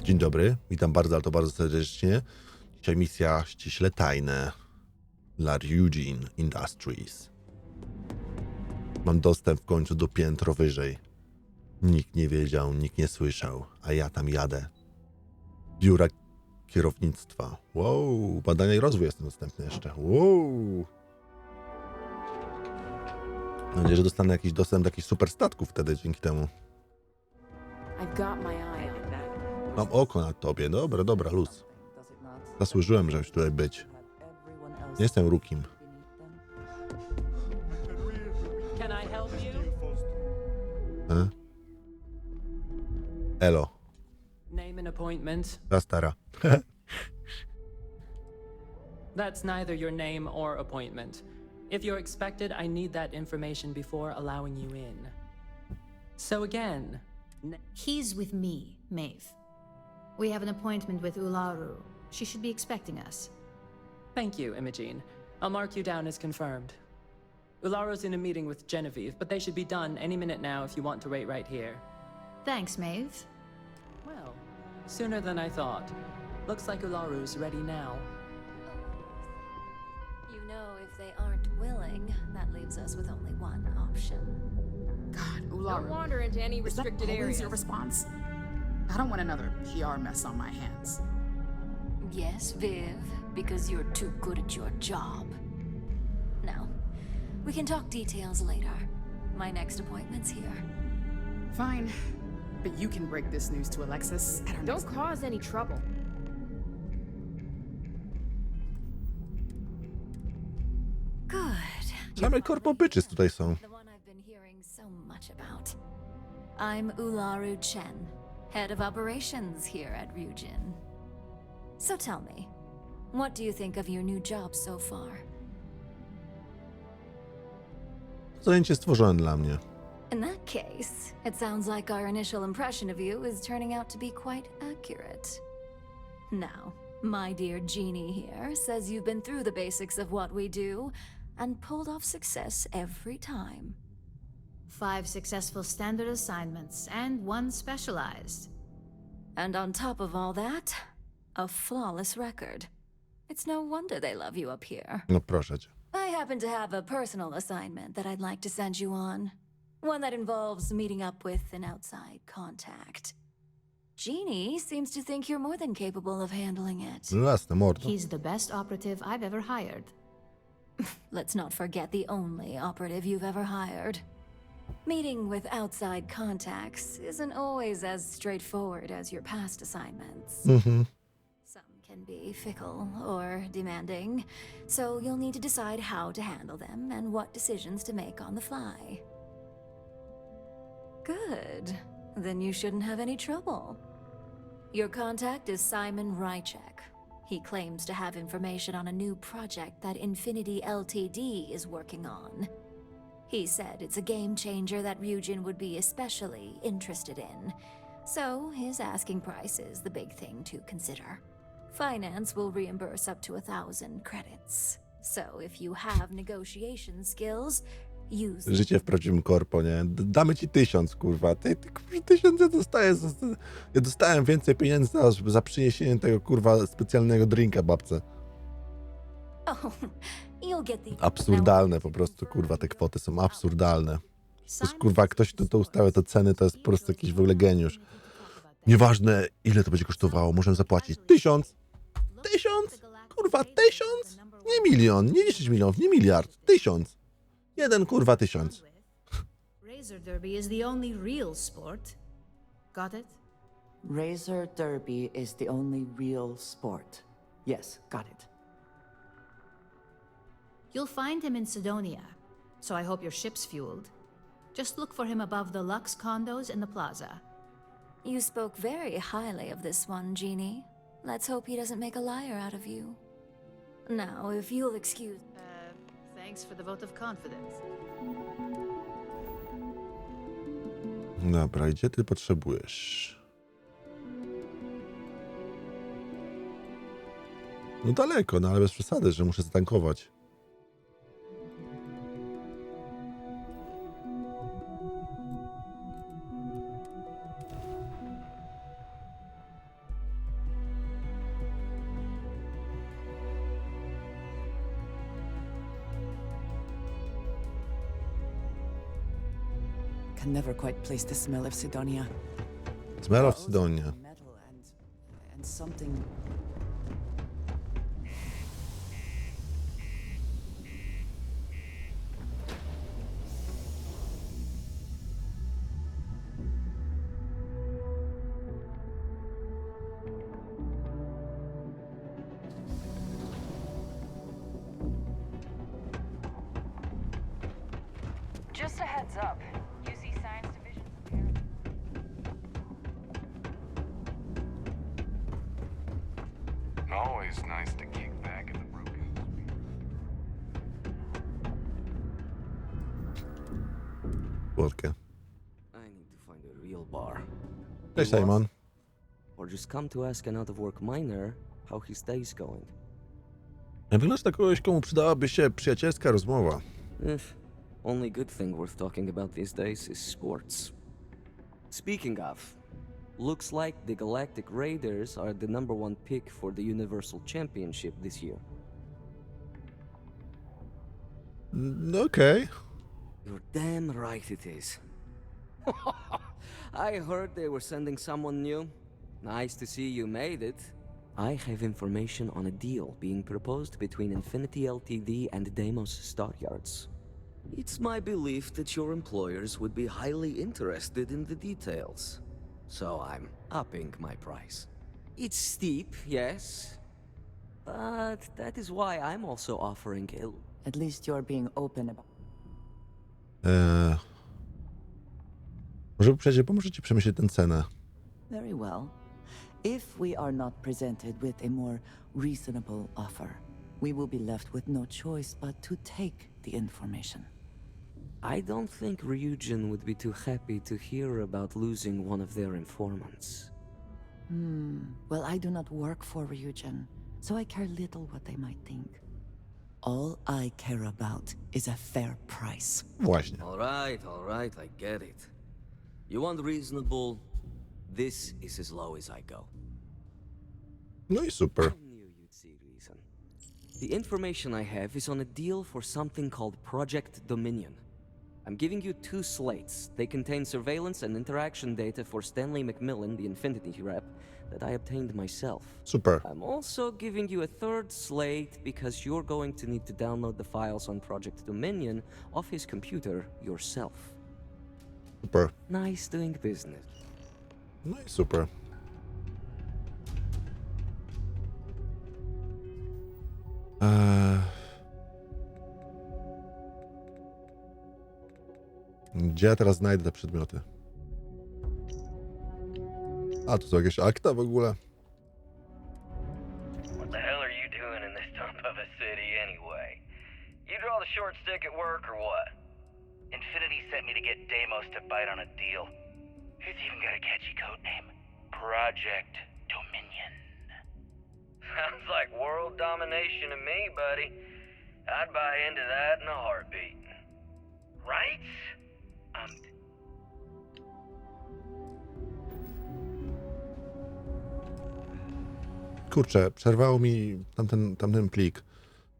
Dzień dobry, witam bardzo, ale to bardzo serdecznie. Dzisiaj misja ściśle tajne dla Ryujin Industries. Mam dostęp w końcu do piętro wyżej. Nikt nie wiedział, nikt nie słyszał, a ja tam jadę. Biura kierownictwa. Wow, badania i rozwój jest dostępny jeszcze. Wow. Mam nadzieję, że dostanę jakiś dostęp do jakichś super statków wtedy dzięki temu. Mam oko na tobie. Dobra, dobra, luz. Zasłużyłem, żeby tutaj być. Nie jestem rukim. Elo. Ta stara. That's neither your name or appointment. If you're expected, I need that information before allowing you in. So again... He's with me, Maeve. We have an appointment with 𝘬𝘪𝘱. She should be expecting us. Thank you, Imogen. I'll mark you down as confirmed. 𝘬𝘪𝘱's in a meeting with Genevieve, but they should be done any minute now if you want to wait right here. Thanks, Maeve. Well, sooner than I thought. Looks like 𝘬𝘪𝘱's ready now. You know, if they aren't willing, that leaves us with only one option. God, Don't 𝘬𝘪𝘱. wander into any Is that restricted always areas. your response? I don't want another PR mess on my hands. Yes, Viv, because you're too good at your job. Now, we can talk details later. My next appointment's here. Fine, but you can break this news to Alexis at our Don't cause any trouble. Good. Same korpobyczys tutaj są. The one I've been hearing so much about. I'm 𝘬𝘪𝘱 Chen, head of operations here at Ryujin. So tell me, what do you think of your new job so far? Zajęcie stworzone dla mnie. In that case, it sounds like our initial impression of you is turning out to be quite accurate. Now, my dear Jeannie here says you've been through the basics of what we do and pulled off success every time. 5 successful standard assignments and 1 specialized. And on top of all that, a flawless record. It's no wonder they love you up here. No proszę cię. I happen to have a personal assignment that I'd like to send you on. One that involves meeting up with an outside contact. Jeannie seems to think you're more than capable of handling it. No jasne, mordo. He's the best operative I've ever hired. Let's not forget the only operative you've ever hired. Meeting with outside contacts isn't always as straightforward as your past assignments. Some can be fickle or demanding, so you'll need to decide how to handle them and what decisions to make on the fly. Good. Then you shouldn't have any trouble. Your contact is Simon Rychek. He claims to have information on a new project that Infinity Ltd is working on. He said it's a game changer that Ryujin would be especially interested in. So his asking price is the big thing to consider. Finance will reimburse up to 1,000 credits. So if you have negotiation skills, use them. Życie w prawdziwym korpo, nie? Damy ci 1000, kurwa. Ty 1000 ja dostaję. Ja dostałem więcej pieniędzy za przyniesienie tego, kurwa, specjalnego drinka babce. Oh, you'll get the... Absurdalne po prostu, kurwa, te kwoty są absurdalne. To jest, kurwa, ktoś, kto to ustawia te ceny, to jest po prostu jakiś w ogóle geniusz. Nieważne, ile to będzie kosztowało, możemy zapłacić 1000. 1000? Kurwa, 1000? Nie milion, nie 10 milionów, nie miliard. 1000. Jeden, kurwa, 1000. Razor Derby is the only real sport. Got it? Razor Derby is the only real sport. Yes, got it. You'll find him in Sidonia, so I hope your ship's fueled. Just look for him above the Lux condos in the plaza. You spoke very highly of this one, Jeannie. Let's hope he doesn't make a liar out of you. Now, if you'll excuse... Thanks for the vote of confidence. Dobra, gdzie ty potrzebujesz? No daleko, no ale bez przesady, że muszę zatankować. can never quite place the smell of Cydonia. Smell of Cydonia. Metal and something. Just a heads up. You see science division preparing. Always nice to kick back at the broken. Słodkie. I need to find a real bar. Cześć, You Simon. lost? Or just come to ask an out-of-work miner how his day's going. Wyglądasz na kogoś, komu przydałaby się przyjacielska rozmowa. Only good thing worth talking about these days is sports. Speaking of, looks like the Galactic Raiders are the #1 pick for the Universal Championship this year. Okej. You're damn right it is. I heard they were sending someone new. Nice to see you made it. I have information on a deal being proposed between Infinity Ltd and Deimos Stockyards. It's my belief that your employers would be highly interested in the details. So I'm upping my price. It's steep, yes, but that is why I'm also offering At least you're being open about. Może przecież pomożecie przemyśleć tę cenę. Very well. If we are not presented with a more reasonable offer, we will be left with no choice but to take the information. I don't think Ryujin would be too happy to hear about losing one of their informants. Well, I do not work for Ryujin, so I care little what they might think. All I care about is a fair price. Właśnie. All right, I get it. You want reasonable? This is as low as I go. No i super. I knew you'd see reason. The information I have is on a deal for something called Project Dominion. I'm giving you 2 slates. They contain surveillance and interaction data for Stanley McMillan, the Infinity rep, that I obtained myself. Super. I'm also giving you a 3rd slate because you're going to need to download the files on Project Dominion off his computer yourself. Super. Nice doing business. No i super. Gdzie ja teraz znajdę te przedmioty? A, tu są jakieś akta w ogóle? What the hell are you doing in this dump of a city anyway? You draw the short stick at work or what? Infinity sent me to get Deimos to bite on a deal. It's even got a catchy code name. Project Dominion. Sounds like world domination to me, buddy. I'd buy into that in a heartbeat. Right? Kurczę, przerwało mi tamten plik.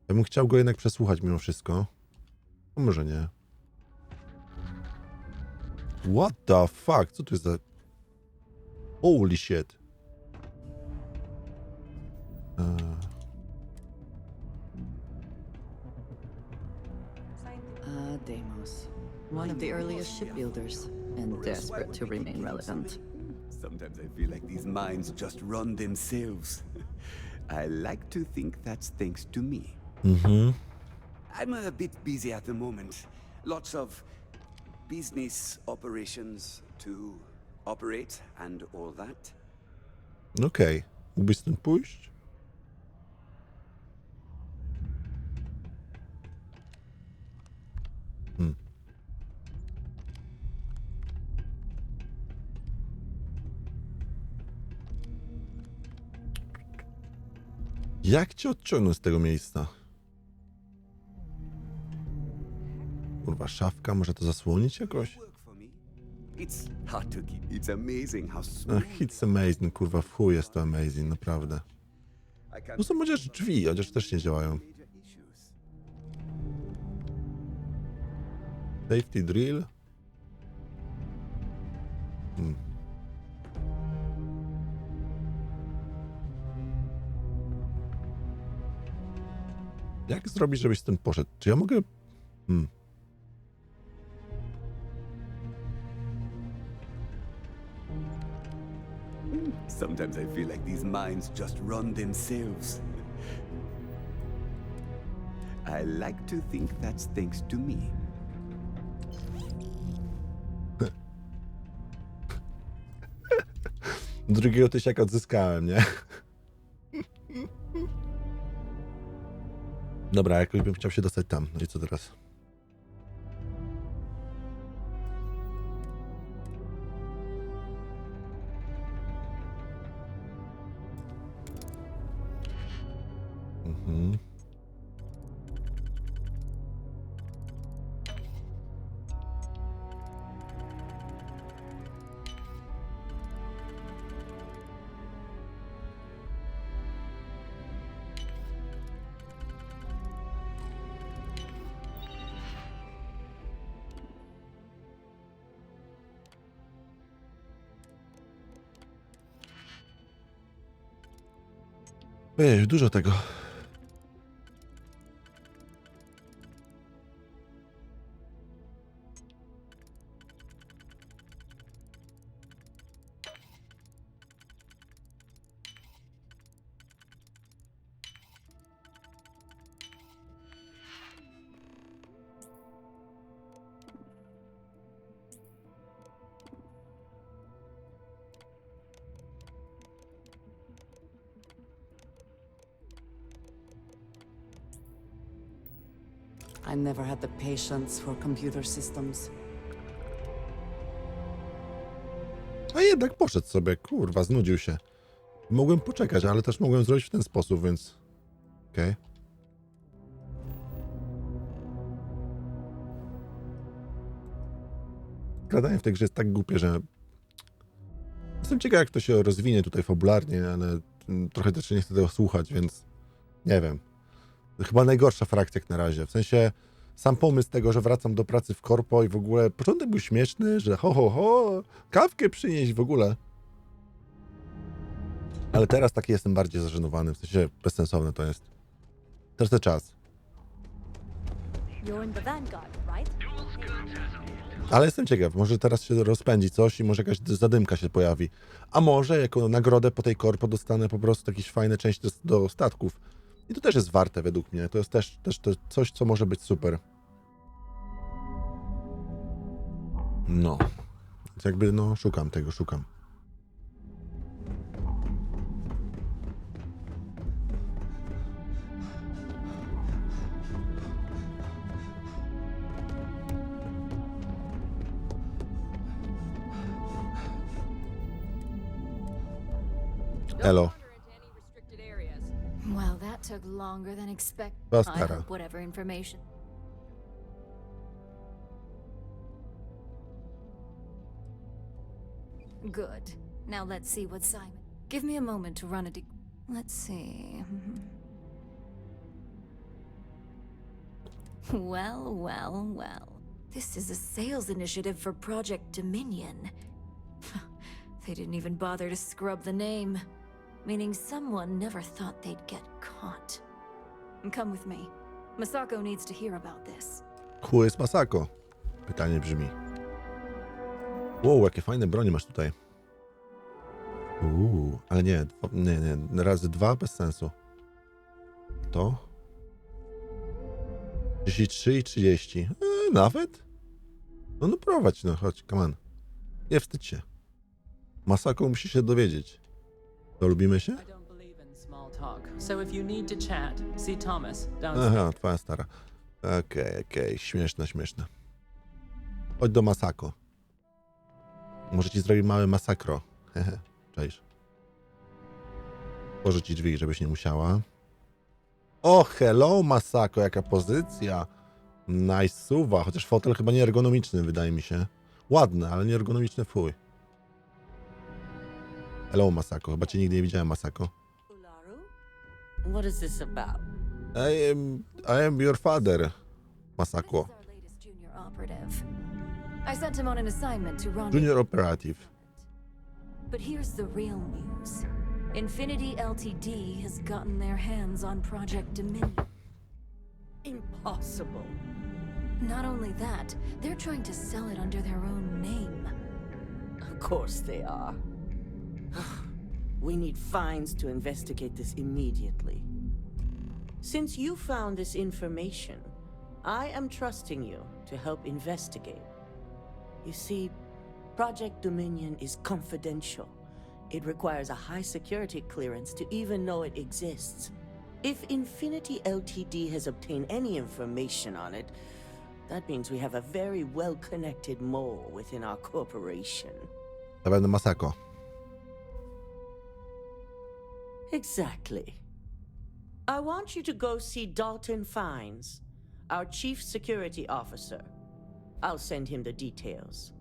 Ja bym chciał go jednak przesłuchać mimo wszystko. No może nie. What the fuck? Co tu jest za... Holy shit. Deimos, one of the earliest shipbuilders, and desperate to remain relevant. Sometimes I feel like these mines just run themselves. I like to think that's thanks to me. I'm a bit busy at the moment. Lots of business operations to operate and all that. Okej. Mógłbyś stąd pójść? Jak cię odciągnąć z tego miejsca? Kurwa, szafka, może to zasłonić jakoś? It's hard to keep. It's amazing how smooth. It's amazing, kurwa, w chuj jest to amazing, naprawdę. No są chociaż drzwi, chociaż też nie działają. Safety drill. Jak zrobić, żebyś stąd poszedł? Czy ja mogę... Sometimes I feel like these minds just run themselves. I like to think that's thanks to me. Drugiego tysiaka odzyskałem, nie? Dobra, jakoś bym chciał się dostać tam. No i co teraz? Ej, dużo tego. I never had the patience for computer systems. A jednak poszedł sobie, kurwa, znudził się. Mogłem poczekać, ale też mogłem zrobić w ten sposób, więc... Okej. Skradanie w tej grze jest tak głupie, że... Jestem ciekaw, jak to się rozwinie tutaj fabularnie, ale trochę też nie chcę tego słuchać, więc... Nie wiem. To chyba najgorsza frakcja jak na razie. W sensie sam pomysł tego, że wracam do pracy w korpo i w ogóle początek był śmieszny, że kawkę przynieść w ogóle. Ale teraz taki jestem bardziej zażenowany, w sensie bezsensowne to jest. Tracę czas. Ale jestem ciekaw, może teraz się rozpędzi coś i może jakaś zadymka się pojawi. A może jako nagrodę po tej korpo dostanę po prostu jakieś fajne części do statków. I to też jest warte według mnie. To jest też to coś, co może być super. No. Więc jakby, no, szukam tego, szukam. Elo. Well, that took longer than expected. I hope whatever information. Good. Now let's see what Simon. Give me a moment to run a let's see. Well. This is a sales initiative for Project Dominion. They didn't even bother to scrub the name. Meaning someone never thought they'd get caught. Come with me. Masako needs to hear about this. Who is Masako? Pytanie brzmi. Wow, jakie fajne bronie masz tutaj. Ale nie, razy 2 bez sensu. To? 33 i 30. Nawet? No prowadź, no chodź, come on. Nie wstydź się. Masako musi się dowiedzieć. To lubimy się? Aha, twoja stara. Okej, śmieszne. Chodź do Masako. Może ci zrobi małe masakro. Hehe, cześć. Otworzę ci drzwi, żebyś nie musiała. O, hello Masako, jaka pozycja. Nice suwa, chociaż fotel chyba nieergonomiczny, wydaje mi się. Ładny, ale nieergonomiczny fuj. Hello Masako, chyba cię nigdy nie widziałem, Masako. What is this about? I am your father, Masako. I sent him on an assignment to rendezvous. Junior operative. But here's the real news. Infinity Ltd has gotten their hands on Project Dominion. Impossible. Not only that, they're trying to sell it under their own name. Of course they are. We need fines to investigate this immediately. Since you found this information, I am trusting you to help investigate. You see, Project Dominion is confidential. It requires a high security clearance to even know it exists. If Infinity Ltd has obtained any information on it, that means we have a very well-connected mole within our corporation. Zapewne Masako. Exactly. I want you to go see Dalton Fines, our chief security officer. I'll send him the details.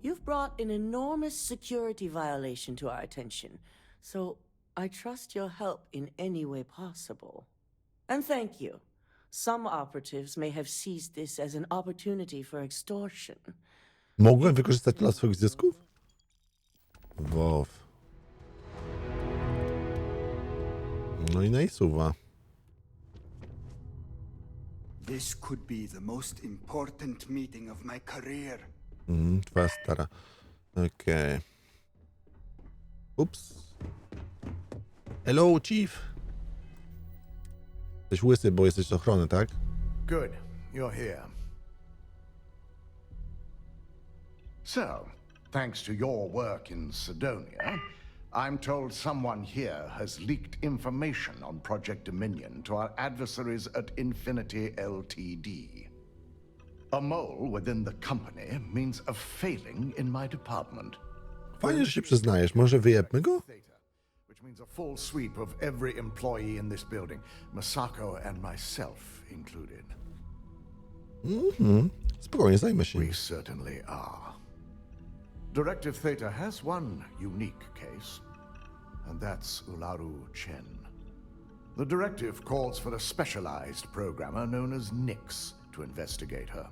You've brought an enormous security violation to our attention, so I trust your help in any way possible. And thank you. Some operatives may have seized this as an opportunity for extortion. Mogłem wykorzystać to dla swoich zysków? Wow. No i najsuwa. This could be the most important meeting of my career. Twoja stara. Okej. Ups. Hello, chief. Jesteś łysy, bo jesteś z ochrony, tak? Good. You're here. So, thanks to your work in Cydonia, I'm told someone here has leaked information on Project Dominion to our adversaries at Infinity Ltd. A mole within the company means a failing in my department. Fajnie, że się przyznajesz. Może wyjebmy go? Which means a full sweep of every employee in this building, Masako and myself included. Spokojnie, zajmę się. We certainly are. Directive Theta has one unique case, and that's Ularu Chen. The directive calls for a specialized programmer known as 𝘧𝘁 to investigate her.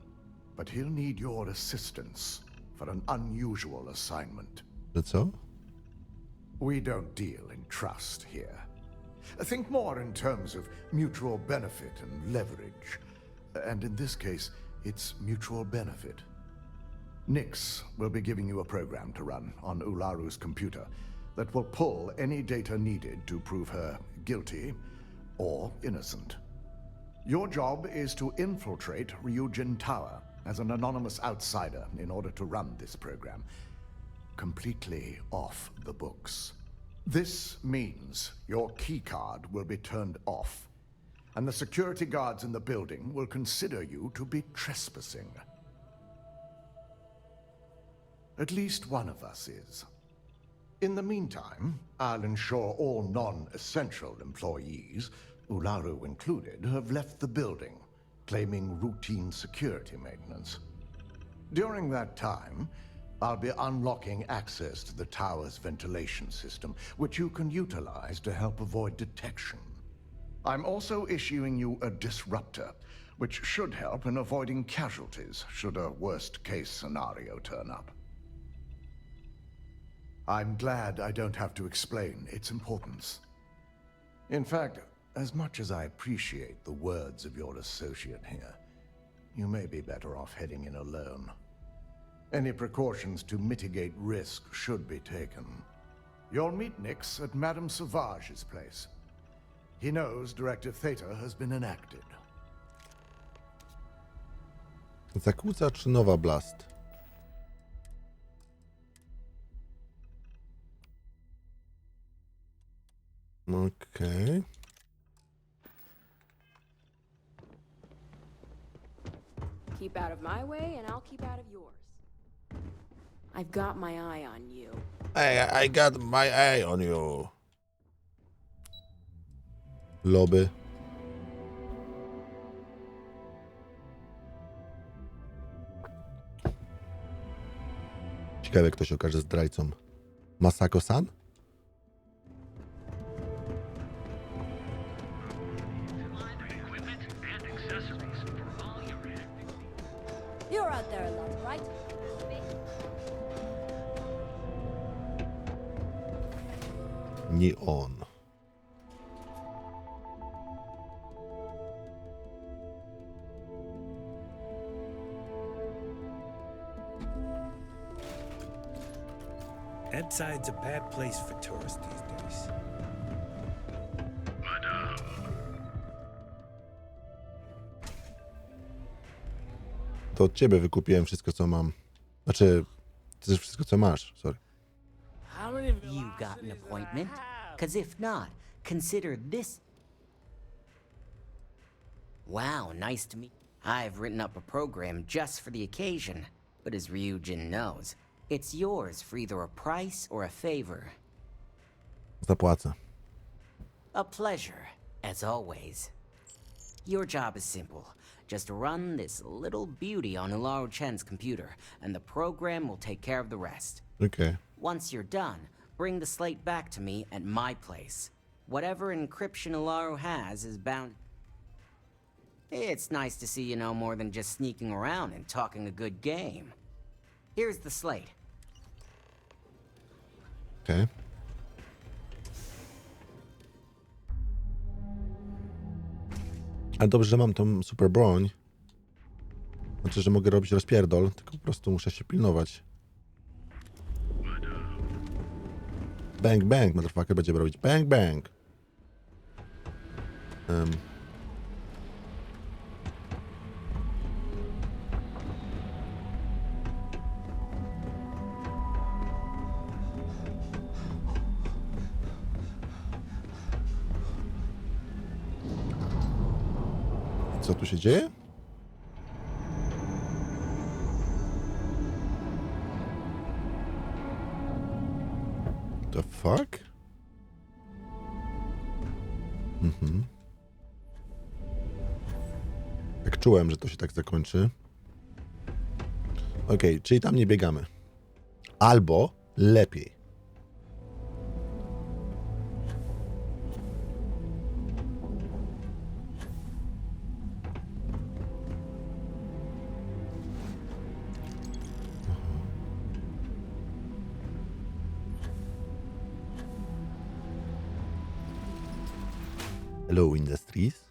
But he'll need your assistance for an unusual assignment. Co? We don't deal in trust here. Think more in terms of mutual benefit and leverage. And in this case, it's mutual benefit. 𝘧𝘁 will be giving you a program to run on Ularu's computer that will pull any data needed to prove her guilty or innocent. Your job is to infiltrate Ryujin Tower as an anonymous outsider in order to run this program completely off the books. This means your keycard will be turned off, and the security guards in the building will consider you to be trespassing. At least one of us is. In the meantime, I'll ensure all non-essential employees, Ularu included, have left the building, claiming routine security maintenance. During that time, I'll be unlocking access to the tower's ventilation system, which you can utilize to help avoid detection. I'm also issuing you a disruptor, which should help in avoiding casualties should a worst-case scenario turn up. I'm glad I don't have to explain its importance. In fact, as much as I appreciate the words of your associate here, you may be better off heading in alone. Any precautions to mitigate risk should be taken. You'll meet 𝘧𝘁 at Madame Sauvage's place. He knows Directive Theta has been enacted. Zakłóca czy nowa Blast? Okej. Keep out of my way and I'll keep out of yours. I've got my eye on you. Hey, I got my eye on you. Loby. Ciekawe, kto się okaże zdrajcą. Masako-san? You're out there alone, right? Nie on. Edside's a bad place for tourists these days. To od ciebie wykupiłem wszystko, co mam. Znaczy, to jest wszystko, co masz. Sorry. You got an appointment? 'Cause if not, consider this. Wow, nice to meet. I've written up a program just for the occasion, but as Ryujin knows, it's yours for either a price or a favor. Zapłacę. A pleasure, as always. Your job is simple. Just run this little beauty on 𝗷𝘂𝗵𝗏𝗏's computer, and the program will take care of the rest. Okay. Once you're done, bring the slate back to me at my place. Whatever encryption 𝗷𝘂𝗵 has is bound... It's nice to see you know more than just sneaking around and talking a good game. Here's the slate. Okay. Ale dobrze, że mam tą super broń. Znaczy, że mogę robić rozpierdol, tylko po prostu muszę się pilnować. Bang, bang, motherfucker, będziemy robić bang, bang. Co tu się dzieje? The fuck? Tak czułem, że to się tak zakończy. Okej, czyli tam nie biegamy. Albo lepiej. Hello, Industries.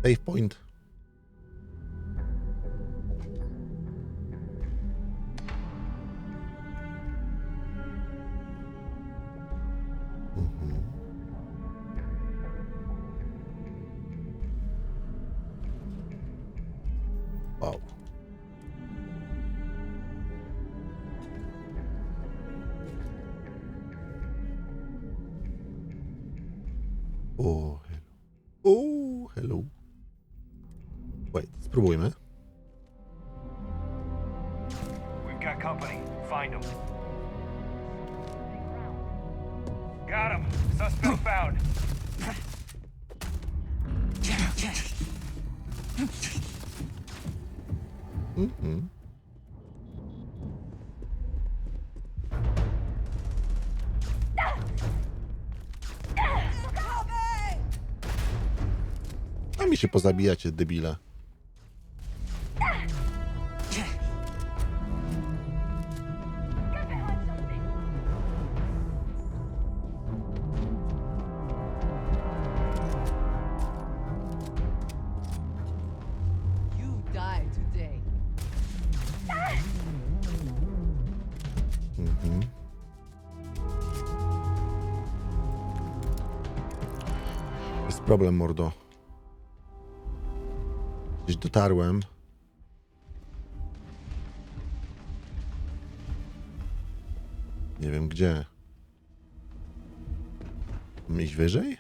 Save point. Wow. Oh, hello. Oh, hello. Wait, spróbujmy. We've got company. Find them. Got him. Suspect found. A mi się pozabijacie, debile. jest problem, mordo. Gdzieś dotarłem. Nie wiem gdzie. Mam iść wyżej?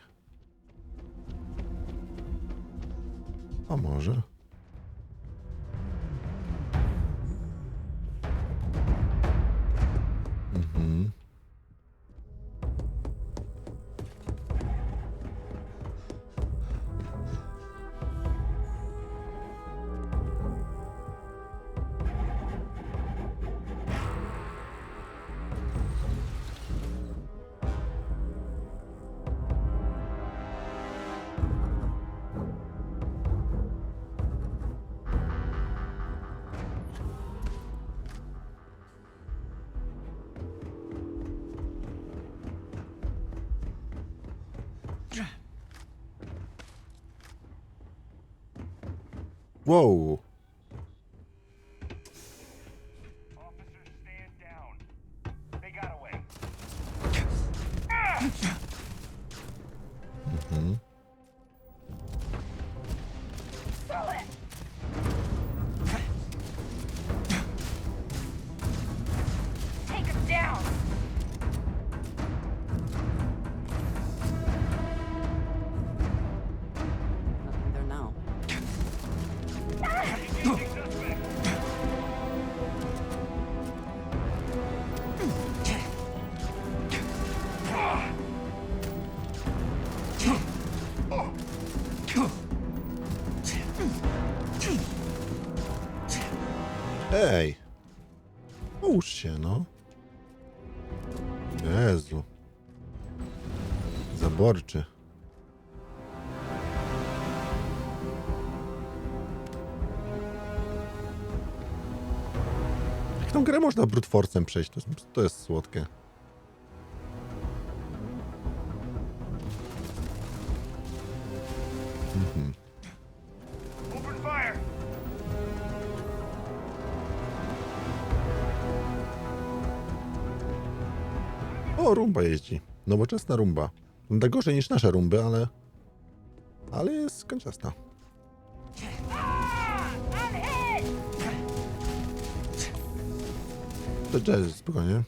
A może? Mhm. Wow. Officers, stand down. They got away. Mhm. Take him down. Nothing there now. Ej! Połóż się, no. Jezu. Zaborczy. Jak tą grę można brute force'em przejść? To jest słodkie. Mhm. Open fire. O, rumba jeździ. Nowoczesna rumba. Da gorzej niż nasze rumby, ale jest kanciasta. To jazz, spokojnie.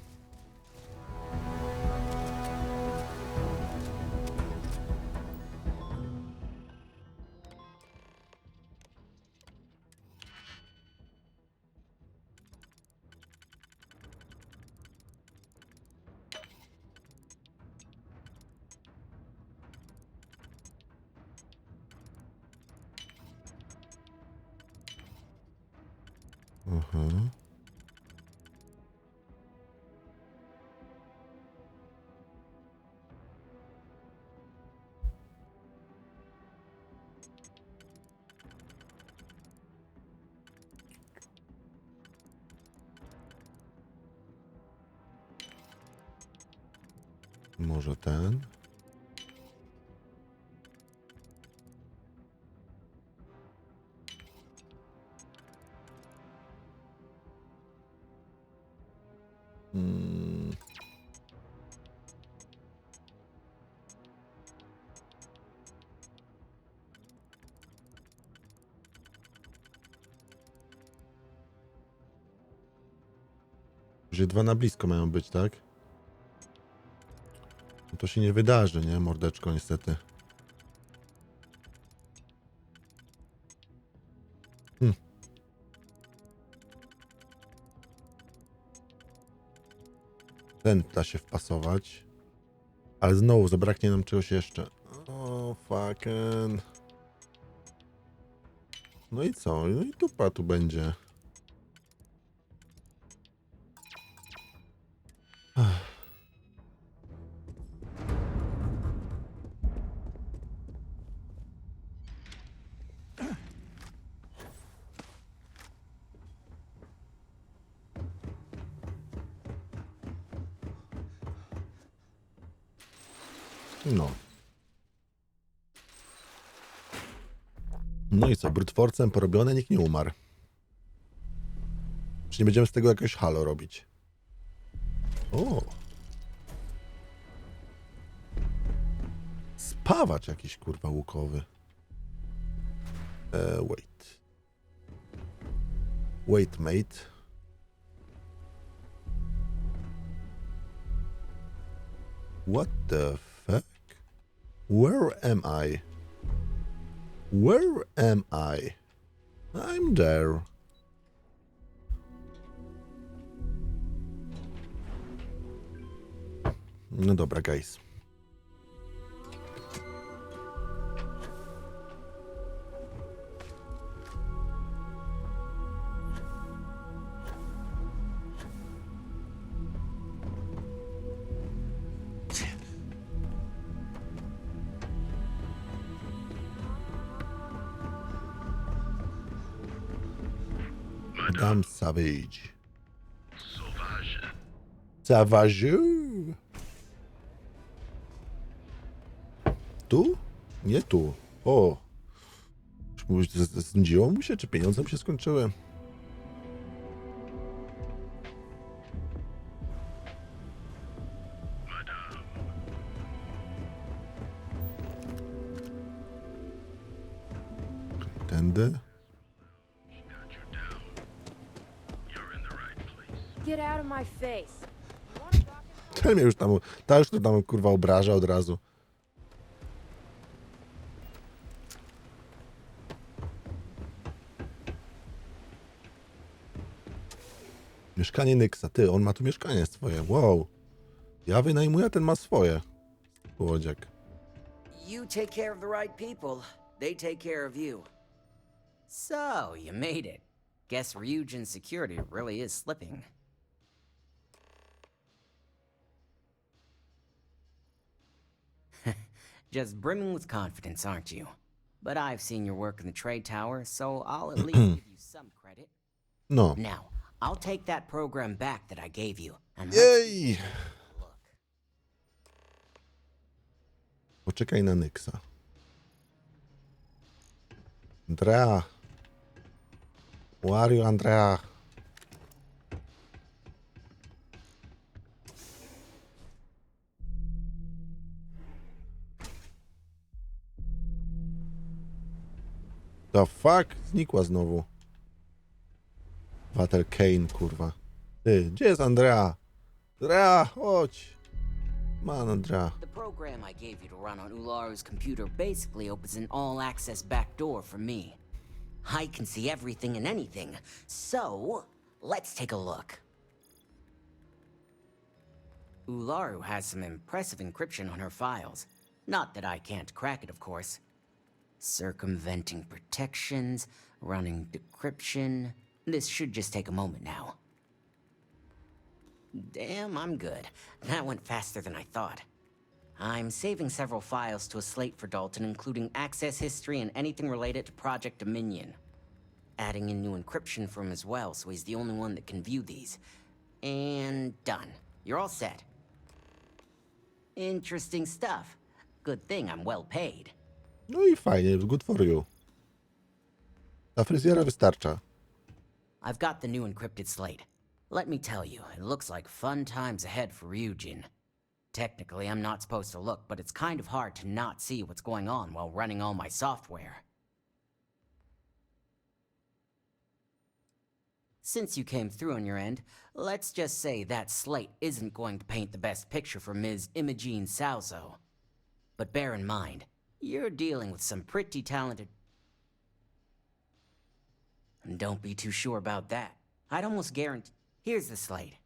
Mhm. Może ten? Że dwa na blisko mają być, tak? No to się nie wydarzy, nie? Mordeczko, niestety. Ten da się wpasować. Ale znowu zabraknie nam czegoś jeszcze. O, fucking. No i co? No i dupa tu będzie. No. No i co? Brute force'em porobione, nikt nie umarł. Czy nie będziemy z tego jakoś halo robić? O! Spawacz jakiś, kurwa, łukowy. Wait. Wait, mate. What the fuck? Where am I? Where am I? I'm there. No dobra, guys. Madame Savage. Savage. Tu? Nie tu. O. Znudziło mu się, czy pieniądze mu się skończyły? Tędy? Get out of my face. Ten mnie już tam, ta już to tam kurwa obraża od razu. Mieszkanie 𝗦𝘁a, ty, on ma tu mieszkanie swoje, wow. Ja wynajmuję, a ten ma swoje. Łodziak. You take care of the right people, they take care of you. So, you made it. Guess Ryujin's security really is slipping. Just brimming with confidence, aren't you? But I've seen your work in the trade tower, so I'll at least give you some credit. No. Now, I'll take that program back that I gave you. And Jej! Poczekaj na 𝗦𝘁a. Andrea. Where are you, Andrea? The fuck? Znikła znowu. �å𝘩𝘪𝗱𝗏, kurwa. Ty, gdzie jest Andrea? Andrea, chodź. Man, Andrea. The program I gave you to run on 𝗬𝘂𝘁R's computer basically opens an all-access backdoor for me. I can see everything and anything, so let's take a look. 𝗬𝘂𝘁R has some impressive encryption on her files. Not that I can't crack it, of course. Circumventing protections, running decryption. This should just take a moment now. Damn, I'm good. That went faster than I thought. I'm saving several files to a slate for Dalton, including access history and anything related to Project Dominion. Adding in new encryption for him as well, so he's the only one that can view these. And done. You're all set. Interesting stuff. Good thing I'm well paid. No i fajnie, good for you. Dla fryzjera wystarcza. I've got the new encrypted slate. Let me tell you, it looks like fun times ahead for Ryujin. Technically, I'm not supposed to look, but it's kind of hard to not see what's going on while running all my software. Since you came through on your end, let's just say that slate isn't going to paint the best picture for Ms. Imogen Salzo. But bear in mind, you're dealing with some pretty talented... And don't be too sure about that. I'd almost guarantee... Here's the slate.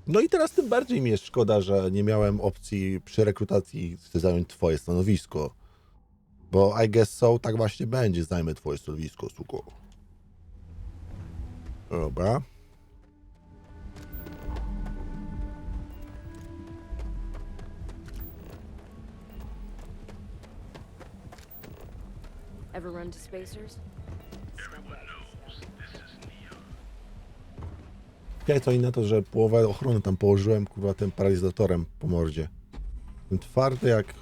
No i teraz tym bardziej mi jest szkoda, że nie miałem opcji przy rekrutacji chcę zająć twoje stanowisko. Bo I guess so, tak właśnie będzie, zajmę twoje stanowisko, suko. Dobra. Ever run to spacers? Ja co i na to, że połowę ochrony tam położyłem, kurwa, tym paralizatorem po mordzie. Ten twardy jak...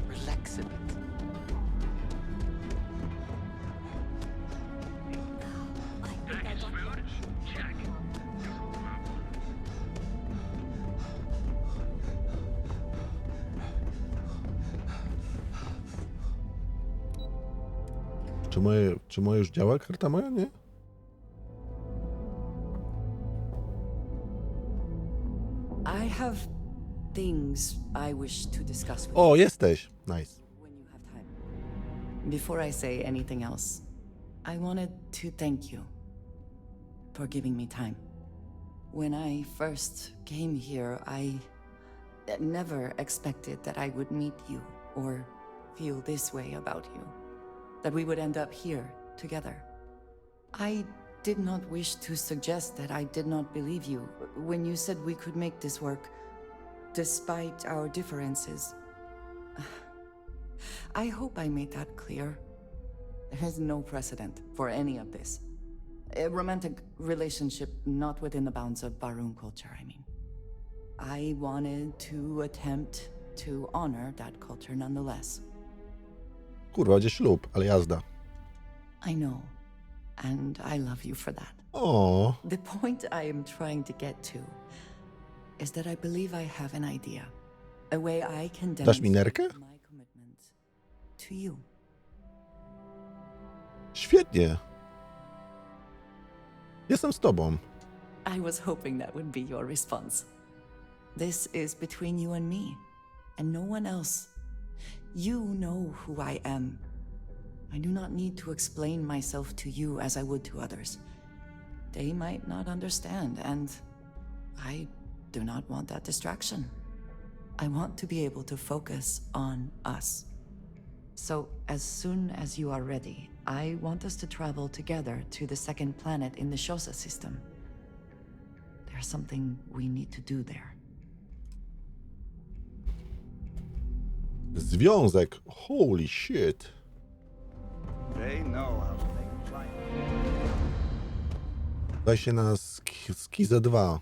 Relax a bit. Czy moja już działa karta moja? Nie? I have things I wish to discuss with O, jesteś. Nice. when you have time. Before I say anything else, I wanted to thank you for giving me time. When I first came here, I never expected that I would meet you or feel this way about you, that we would end up here together. I did not wish to suggest that I did not believe you when you said we could make this work, despite our differences. I hope I made that clear. There is no precedent for any of this. A romantic relationship not within the bounds of Barun culture, I mean. I wanted to attempt to honor that culture nonetheless. Kurwa, będzie ślub, ale jazda. I know, and I love you for that. O. The point I am trying to get to is that I believe I have an idea, a way I can Dasz mi demonstrate nerkę? my commitment to you. Świetnie. Jestem z tobą. I was hoping that would be your response. This is between you and me, and no one else. You know who I am. I do not need to explain myself to you as I would to others. They might not understand, and I do not want that distraction. I want to be able to focus on us. So, as soon as you are ready, I want us to travel together to the second planet in the 𝘴𝘂𝘶 system. There's something we need to do there. Związek. Holy shit. They know how to make triumph. Daj się na 𝘖𝘁𝗍𝗶𝗹𝗹𝗋 2.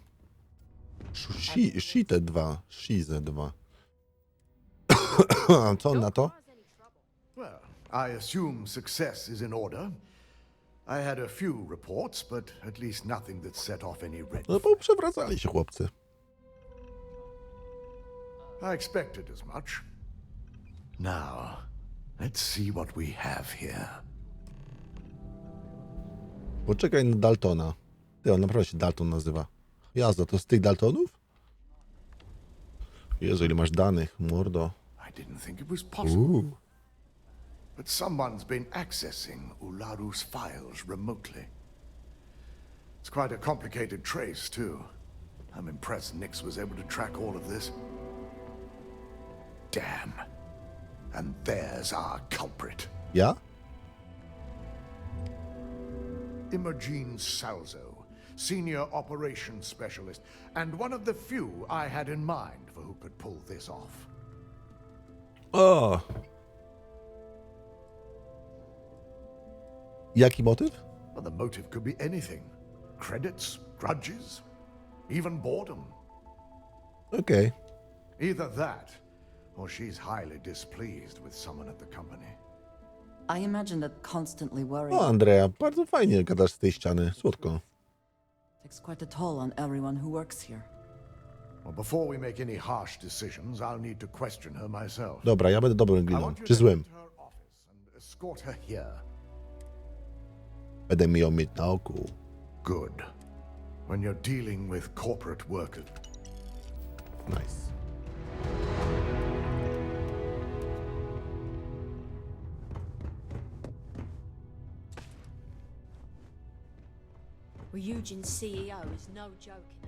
𝘂𝘁𝗍𝗶 2. 𝘂𝘁𝗍 2. Co on na to? Well, I assume success is in order. I had a few reports, but at least nothing that set off any red. No bo przewracali się chłopcy. I expected as much. Now, let's see what we have here. Poczekaj na Daltona. Ty, on naprawdę się Dalton nazywa. Jazda, to z tych Daltonów? Jezu, ile masz danych, mordo. I didn't think it was possible. But someone's been accessing 𝘬𝘓𝘱 files remotely. It's quite a complicated trace, too. I'm impressed Nix was able to track all of this. Damn. And there's our culprit. Ja? Imogen Salzo, Senior Operations Specialist, and one of the few I had in mind for who could pull this off. O! Jaki motyw? Well, the motive could be anything. Credits, grudges, even boredom. Okej. Either that, or she's highly displeased with someone at the company. I imagine that constantly worrying O, Andrea, bardzo fajnie gadasz z tej ściany. Słodko. takes quite a toll on everyone who works here. Well, before we make any harsh decisions, I'll need to question her myself. Dobra, ja będę dobrym I gliną, want you czy to złym. enter her office and escort her here. Będę miał mieć na oku. Good. When you're dealing with corporate workers. Nice. Ryujin's CEO is no joking.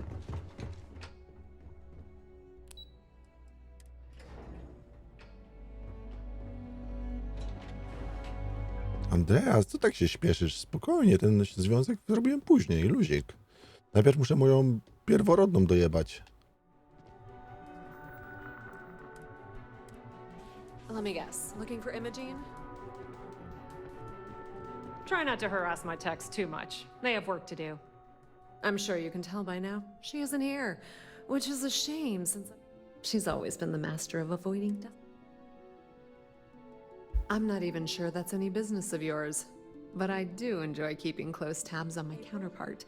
Andreas, co tak się śpieszysz? Spokojnie, ten związek zrobiłem później, luzik. Najpierw muszę moją pierworodną dojebać. Let me guess. Looking for Imogen? Try not to harass my techs too much. They have work to do. I'm sure you can tell by now. She isn't here, which is a shame since she's always been the master of avoiding death. I'm not even sure that's any business of yours, but I do enjoy keeping close tabs on my counterpart.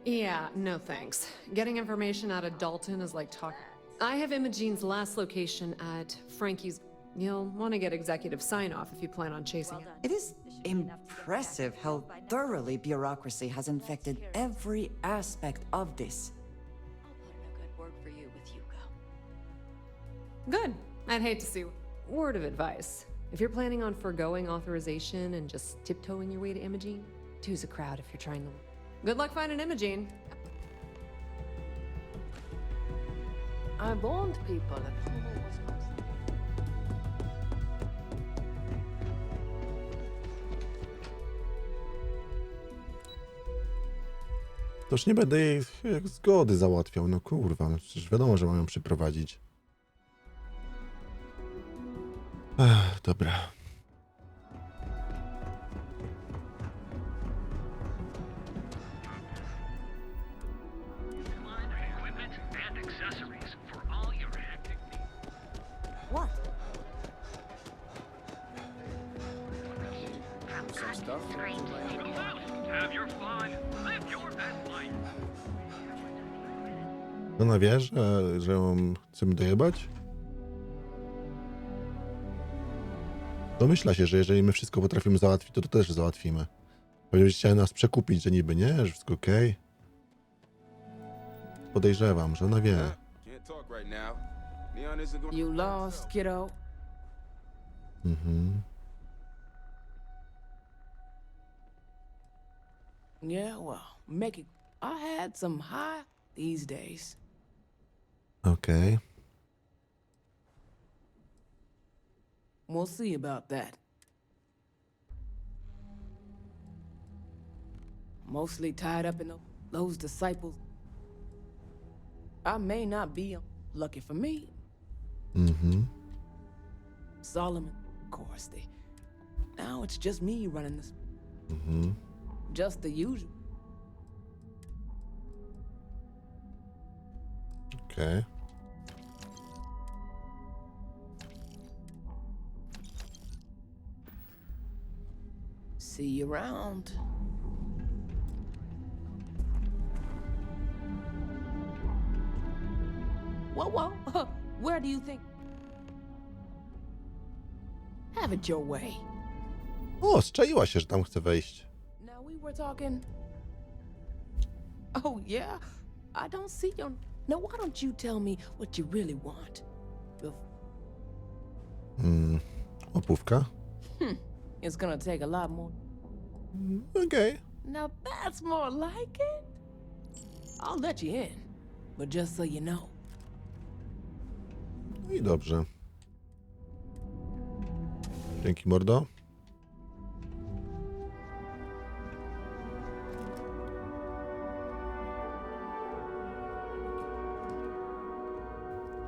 Yeah, no thanks. Getting information out of Dalton is like talking. I have Imogen's last location at Frankie's. You'll want to get executive sign-off if you plan on chasing it. It is impressive how thoroughly bureaucracy has infected every aspect of this. Good. I'd hate to see. Word of advice. If you're planning on forgoing authorization and just tiptoeing your way to Imogene, two's a crowd if you're trying to... Good luck finding Imogene. I warned people that Homo was not... Toż nie będę jej zgody załatwiał, no kurwa, no przecież wiadomo, że mam ją przyprowadzić. Dobra. What? Have your fun. Live your best life. Ona wie, że ją chcemy dojebać? Domyśla się, że jeżeli my wszystko potrafimy załatwić, to też załatwimy. Pewnie byś chciała nas przekupić, że niby nie, że wszystko okej. Podejrzewam, że ona wie. You lost, kiddo? Mhm. Yeah, well, make it. I had some high these days. Okej. We'll see about that. Mostly tied up in those disciples. I may not be lucky for me. Mhm. Solomon, of course, now it's just me running this. Mhm. Just the usual. Okej. See you around. Whoa. Where do you think? Have it your way. O, zczaiła się, że tam chce wejść. Now we were talking. Oh yeah, I don't see you. Now why don't you tell me what you really want? Opówka? It's gonna take a lot more. Okej. Now that's more like it. I'll let you in, but just so you know. No i dobrze. Dzięki, mordo.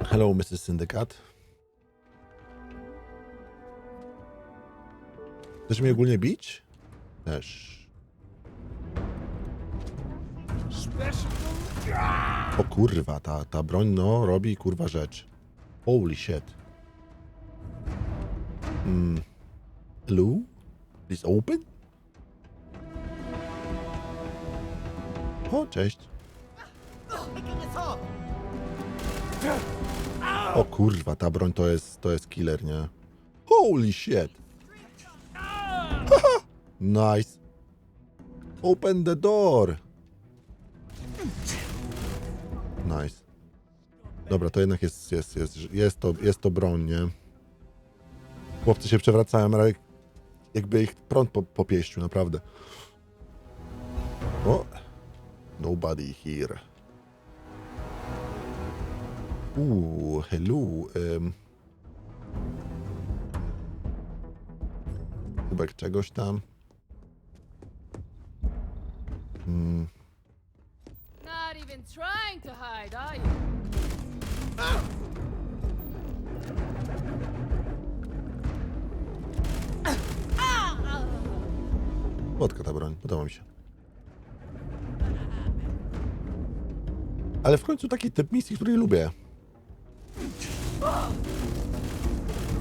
Hello, Mrs. Syndykat. Chcesz mnie ogólnie bić? Też. O kurwa, ta broń no robi kurwa rzecz. Holy shit. Hello? Please open? O, cześć. O kurwa, ta broń to jest killer, nie? Holy shit. Nice. Open the door. Nice. Dobra, to jednak jest to broń, nie? Chłopcy się przewracają, ale jakby ich prąd popieścił, naprawdę. O! Nobody here. Hello. Kubek czegoś tam. Not even trying to hide, are you? Słodka ta broń, podoba mi się. Ale w końcu taki typ misji, który lubię.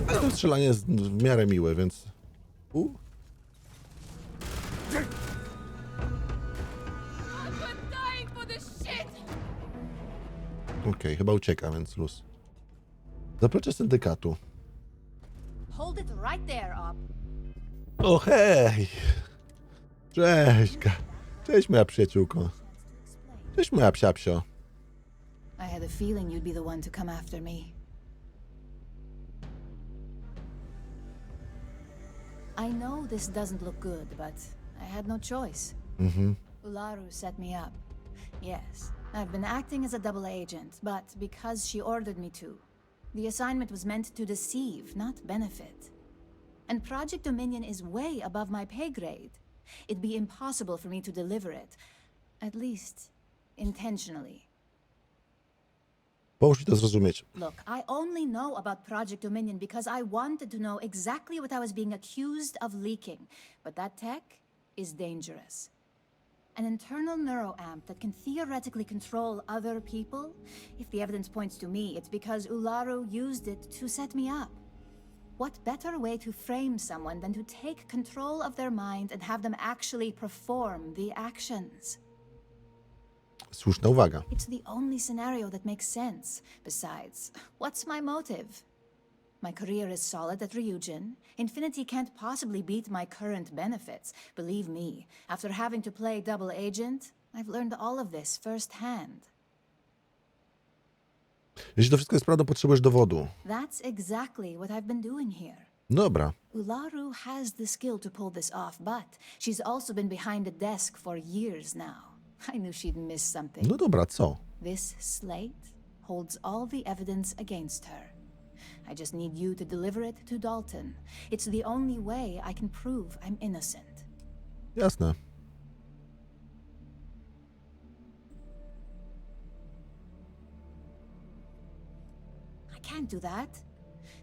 To strzelanie jest w miarę miłe, więc... Okej, chyba ucieka, więc luz. Zaplecze syndykatu. Hold it right there, Op. O hej! Cześć! Cześć moja przyjaciółko. Cześć moja psiapsio. I had a feeling you'd be the one to come after me. I know this doesn't look good, but I had no choice. 𝘬𝘓𝘓 set me up. Yes, I've been acting as a double agent, but because she ordered me to. The assignment was meant to deceive, not benefit. And Project Dominion is way above my pay grade. It'd be impossible for me to deliver it. At least, intentionally. Pomóż mi to zrozumieć. Look, I only know about Project Dominion because I wanted to know exactly what I was being accused of leaking. But that tech is dangerous. An internal neuroamp that can theoretically control other people? If the evidence points to me, it's because 𝘬𝘓𝘓 used it to set me up. What better way to frame someone than to take control of their mind and have them actually perform the actions? Słuszna uwaga. It's the only scenario that makes sense. Besides, what's my motive? My career is solid at Ryujin. Infinity can't possibly beat my current benefits. Believe me, after having to play double agent, I've learned all of this firsthand. Jeśli to wszystko jest prawdą, potrzebujesz dowodu. That's exactly what I've been doing here. Dobra. 𝘬𝘓𝘓 has the skill to pull this off, but she's also been behind the desk for years now. I knew she'd miss something. No dobra, co? This slate holds all the evidence against her. I just need you to deliver it to Dalton. It's the only way I can prove I'm innocent. Jasne. I can't do that.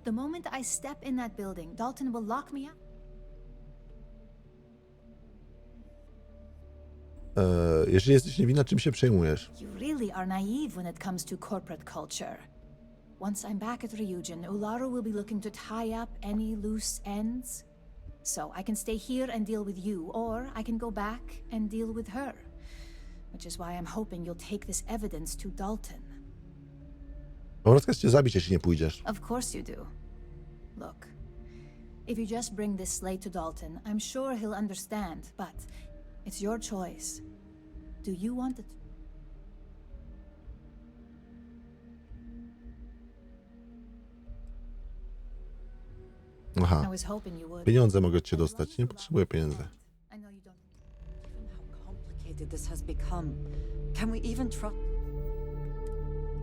The moment I step in that building, Dalton will lock me up. Jeżeli jesteś niewinna, czym się przejmujesz? You really are naive when it comes to corporate culture. Once I'm back at Ryujin, 𝘬𝘓𝘓 will be looking to tie up any loose ends. So I can stay here and deal with you, or I can go back and deal with her. Which is why I'm hoping you'll take this evidence to Dalton. Mam rozkaz cię zabić, jeśli nie pójdziesz. Of course you do. Look, if you just bring this slate to Dalton, I'm sure he'll understand, but it's your choice. Do you want it? Aha. I was hoping you would. Pieniądze mogę od cię dostać. Nie potrzebuję pieniędzy. I know you don't. How complicated this has become. Can we even trust?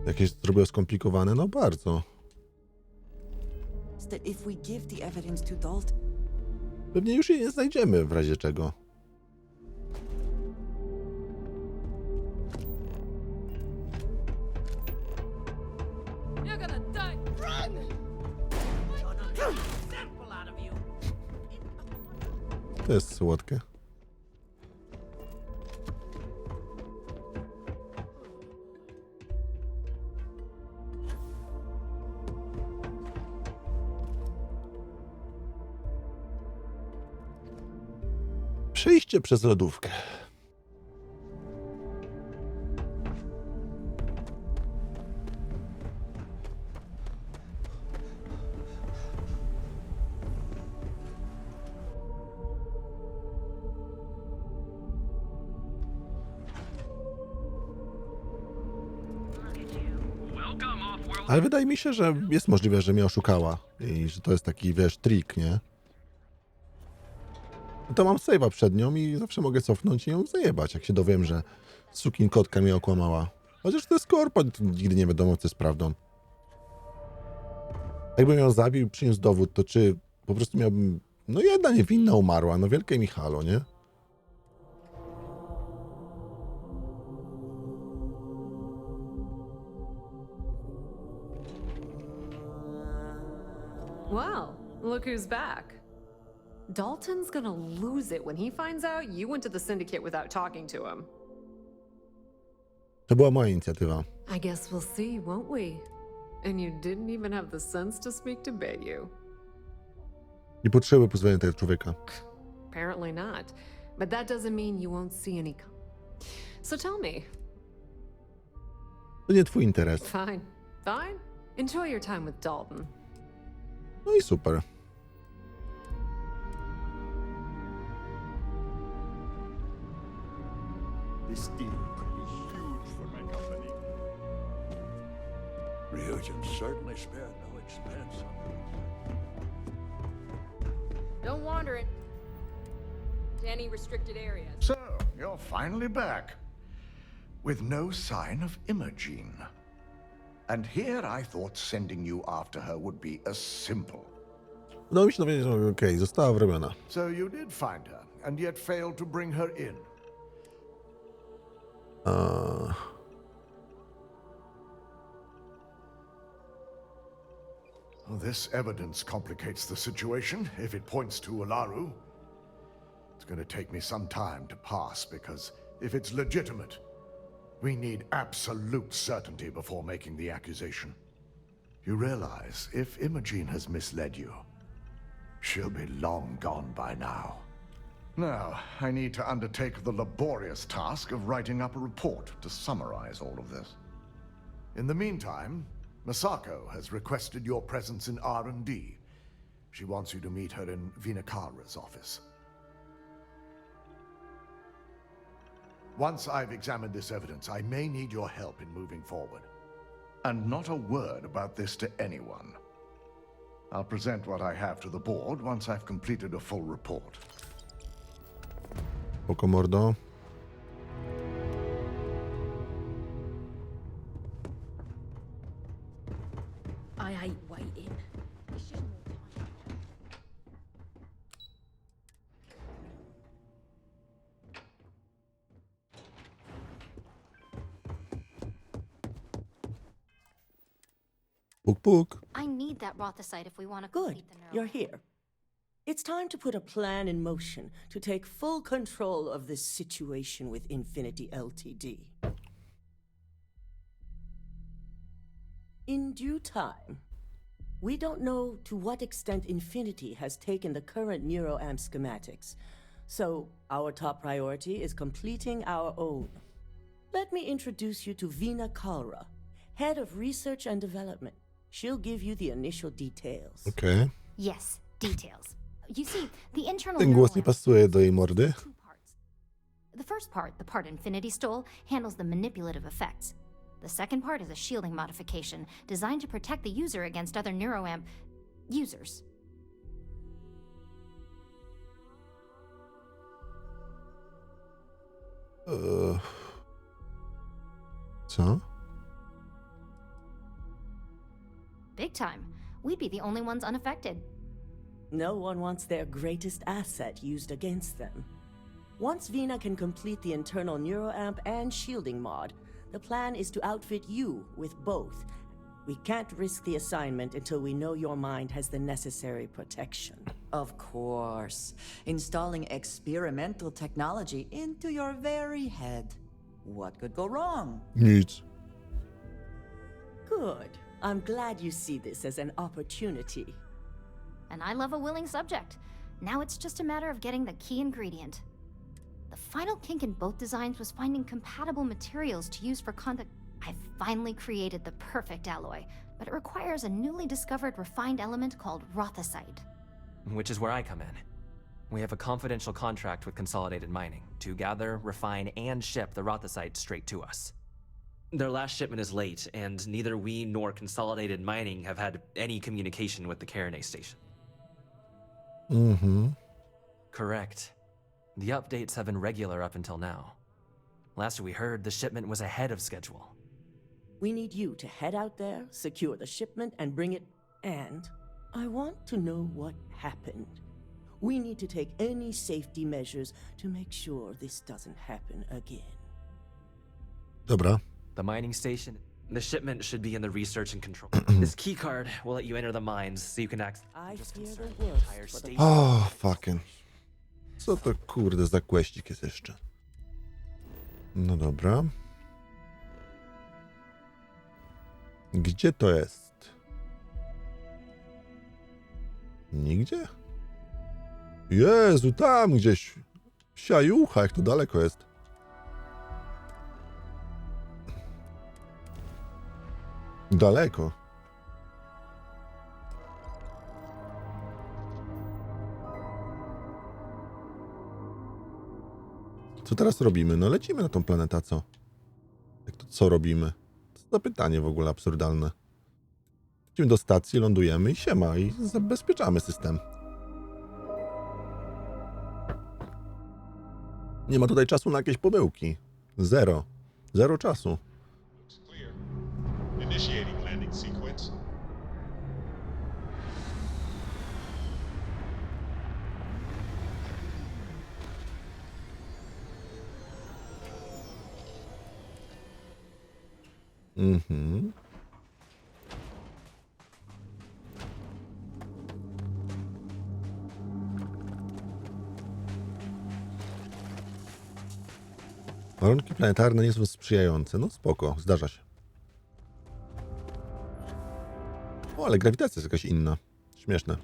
Jakieś zrobiło skomplikowane? No bardzo. That if we give the evidence to Dalton. Pewnie już jej nie znajdziemy w razie czego. You're gonna die. Run! To jest słodkie. Przejście przez lodówkę. Ale wydaje mi się, że jest możliwe, że mnie oszukała i że to jest taki, wiesz, trik, nie? No to mam save'a przed nią i zawsze mogę cofnąć i ją zajebać, jak się dowiem, że sukinkotka mnie okłamała. Chociaż to jest korpot, nigdy nie wiadomo, co jest prawdą. Jakbym ją zabił i przyniósł dowód, to czy po prostu miałbym... No jedna niewinna umarła, no wielkie mi halo, nie? Well, look who's back. Dalton's gonna lose it when he finds out you went to the syndicate without talking to him. To była moja inicjatywa. I guess we'll see, won't we? And you didn't even have the sense to speak to 𝘴𝘩𝘓. Nie potrzebuję pozwolenia tego człowieka. Apparently not. But that doesn't mean you won't see any... So tell me. To nie twój interes. Fine. Fine. Enjoy your time with Dalton. No i super. This deal could be huge for my company. Ryujin certainly spared no expense on Don't wander into any restricted areas. So, you're finally back. With no sign of Imogen. And here I thought sending you after her would be as simple. No mi się dowiedzieć, że okej, została wyrobiona. So you did find her, and yet failed to bring her in. Well, this evidence complicates the situation, if it points to 𝘬𝘂𝗶𝗹𝗱. It's going to take me some time to pass, because if it's legitimate, we need absolute certainty before making the accusation. You realize, if Imogen has misled you, she'll be long gone by now. Now, I need to undertake the laborious task of writing up a report to summarize all of this. In the meantime, Misako has requested your presence in R&D. She wants you to meet her in 𝗧𝗏𝗂𝗏𝗏's office. Once I've examined this evidence, I may need your help in moving forward. And not a word about this to anyone. I'll present what I have to the board once I've completed a full report. Spoko, mordo. I hate waiting. It's just more time. Puk, puk. I need that 𝗧𝘂𝘂𝗏𝘃 if we want to Good. complete the neural. You're here. It's time to put a plan in motion to take full control of this situation with Infinity Ltd. In due time. We don't know to what extent Infinity has taken the current NeuroAmp schematics, so our top priority is completing our own. Let me introduce you to 𝗧𝗏𝗂𝘶𝗏𝗏, Head of Research and Development. She'll give you the initial details. Okej. Yes, details. You see, the internal Ten głos nie neural pasuje do jej mordy. two parts. The first part, the part Infinity stole, handles the manipulative effects. The second part is a shielding modification designed to protect the user against other NeuroAmp users. Co? Big time. We'd be the only ones unaffected. No one wants their greatest asset used against them. Once Vina can complete the internal NeuroAmp and shielding mod, the plan is to outfit you with both. We can't risk the assignment until we know your mind has the necessary protection. Of course. Installing experimental technology into your very head. What could go wrong? Nic. Good. I'm glad you see this as an opportunity. And I love a willing subject. Now it's just a matter of getting the key ingredient. The final kink in both designs was finding compatible materials to use for conduct. I've finally created the perfect alloy, but it requires a newly discovered refined element called 𝗧𝗏𝗂𝘃. Which is where I come in. We have a confidential contract with Consolidated Mining to gather, refine, and ship the 𝗧𝗏𝗃 straight to us. Their last shipment is late, and neither we nor Consolidated Mining have had any communication with the Carinae station. Mm-hmm. Correct. The updates have been regular up until now. Last we heard, the shipment was ahead of schedule. We need you to head out there, secure the shipment, and bring it. And I want to know what happened. We need to take any safety measures to make sure this doesn't happen again. Dobra. The mining station. The shipment should be in the research and control. This keycard will let you enter the mines so you can access. I fear the entire worst. station. O, fucking. Co to kurde za 𝗀𝘁𝗃 jest jeszcze? No dobra. Gdzie to jest? Nigdzie? Jezu, tam gdzieś. Psia-jucha, jak to daleko jest. Daleko. Co teraz robimy? No lecimy na tą planetę, co? Jak to co robimy? To jest pytanie w ogóle absurdalne. Lecimy do stacji, lądujemy i siema, i zabezpieczamy system. Nie ma tutaj czasu na jakieś pomyłki. Zero. Zero czasu. Initiating landing sequence. Mhm. Warunki planetarne nie są sprzyjające. No spoko, zdarza się. O, ale grawitacja jest jakaś inna. Śmieszne.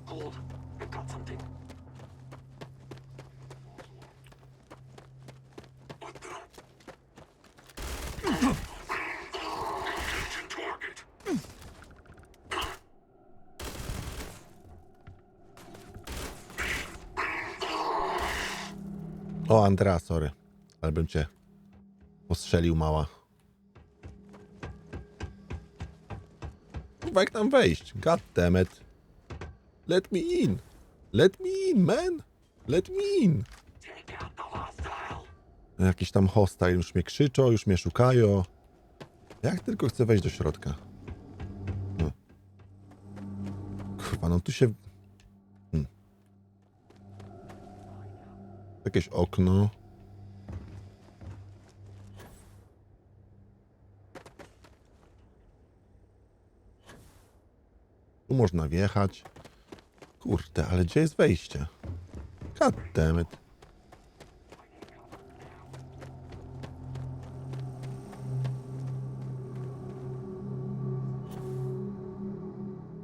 Hold. I got something. What the? Attention target. O, Andrea, sorry. Ale bym cię postrzelił, mała. Kurwa, jak tam wejść? God damn it. Let me in. Let me in, man. Let me in. Jakiś tam hostile już mnie krzyczą, już mnie szukają. Jak tylko chcę wejść do środka. No. Kurwa, no tu się... Jakieś okno. Tu można wjechać. Kurde, ale gdzie jest wejście? God damn it.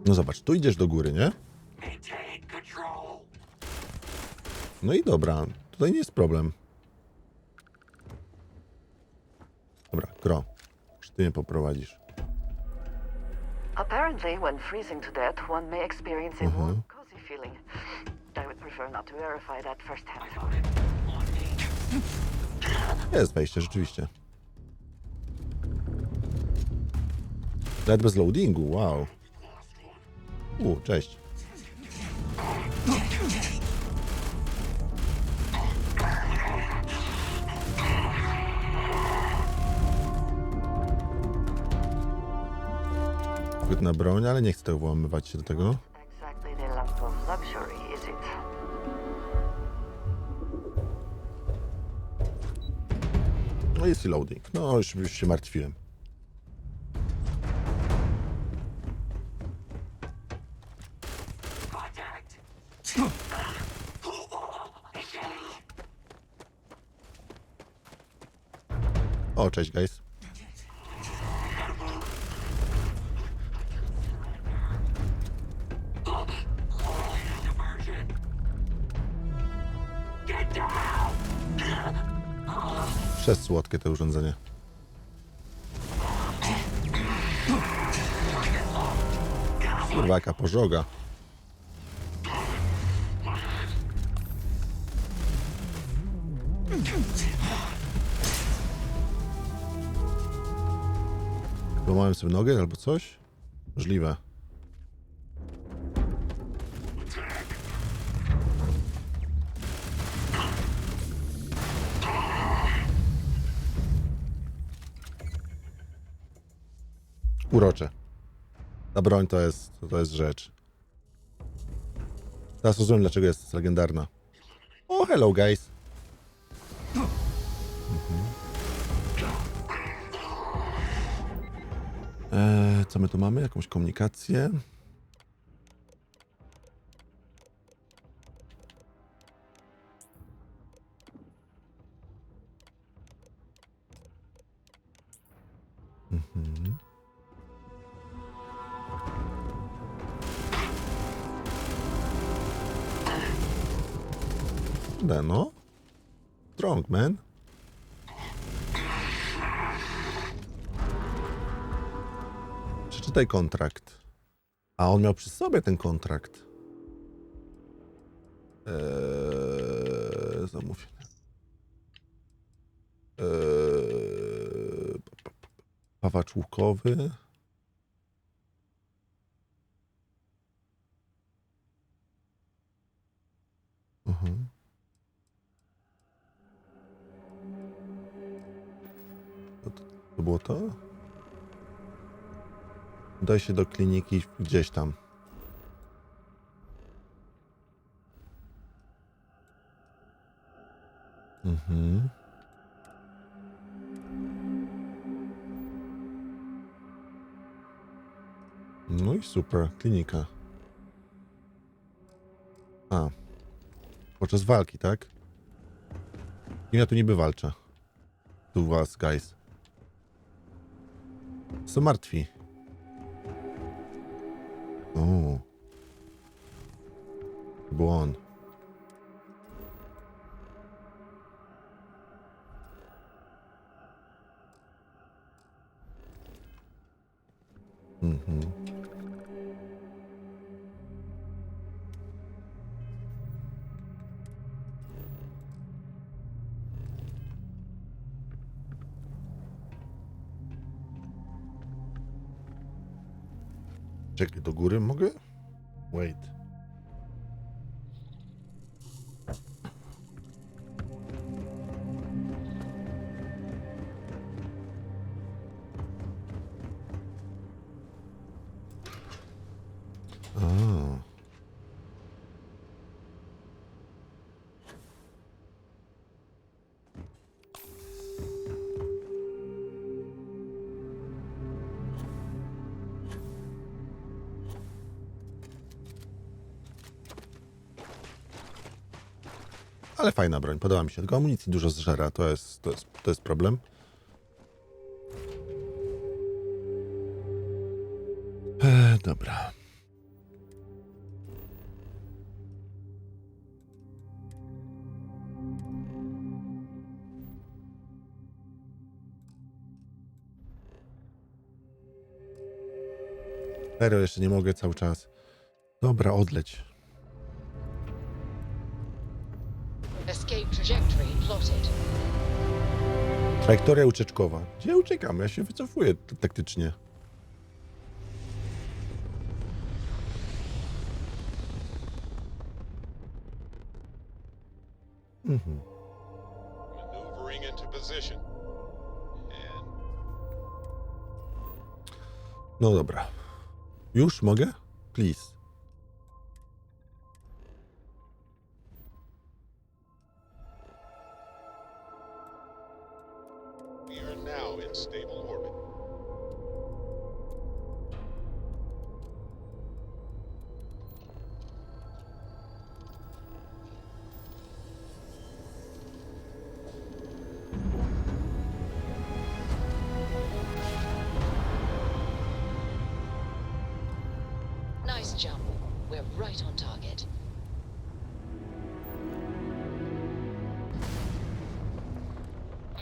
No zobacz, tu idziesz do góry, nie? No i dobra, tutaj nie jest problem. Dobra, Gro, już ty mnie poprowadzisz. Apparently, when freezing to death, one may experience a warm, cozy feeling. I would prefer not to verify that firsthand. Jest wejście, rzeczywiście. Nawet bez loadingu, wow. Cześć. Chwytna broń, ale nie chcę tego włamywać się do tego. Exactly the lump of luxury, is it? No jest i loading. No już się martwiłem. O, cześć, guys. Przesłodkie to urządzenie. Kurwa, jaka pożoga. Złamałem sobie nogę albo coś? Możliwe. Urocze. Ta broń to jest rzecz. Teraz rozumiem, dlaczego jest legendarna. O, hello guys. Co my tu mamy? Jakąś komunikację? No. Strong, man. Przeczytaj kontrakt. A on miał przy sobie ten kontrakt. Zamówienie. Pawacz łukowy. To było to? Udaj się do kliniki gdzieś tam. No i super, klinika. A. Podczas walki, tak? Kim ja tu niby walczę? Tu was, guys. Są martwi. O. Był on. Czekaj, do góry mogę? Wait. Ale fajna broń, podoba mi się. Tylko amunicji dużo zżera, to jest problem. Dobra. Serio, jeszcze nie mogę cały czas. Dobra, odleć. Escape trajectory plotted. Trajektoria ucieczkowa. Gdzie ja uciekam? Ja się wycofuję taktycznie. Maneuvering into position. And... No dobra. Już mogę? Please. We are now in stable orbit. Nice jump. We're right on target.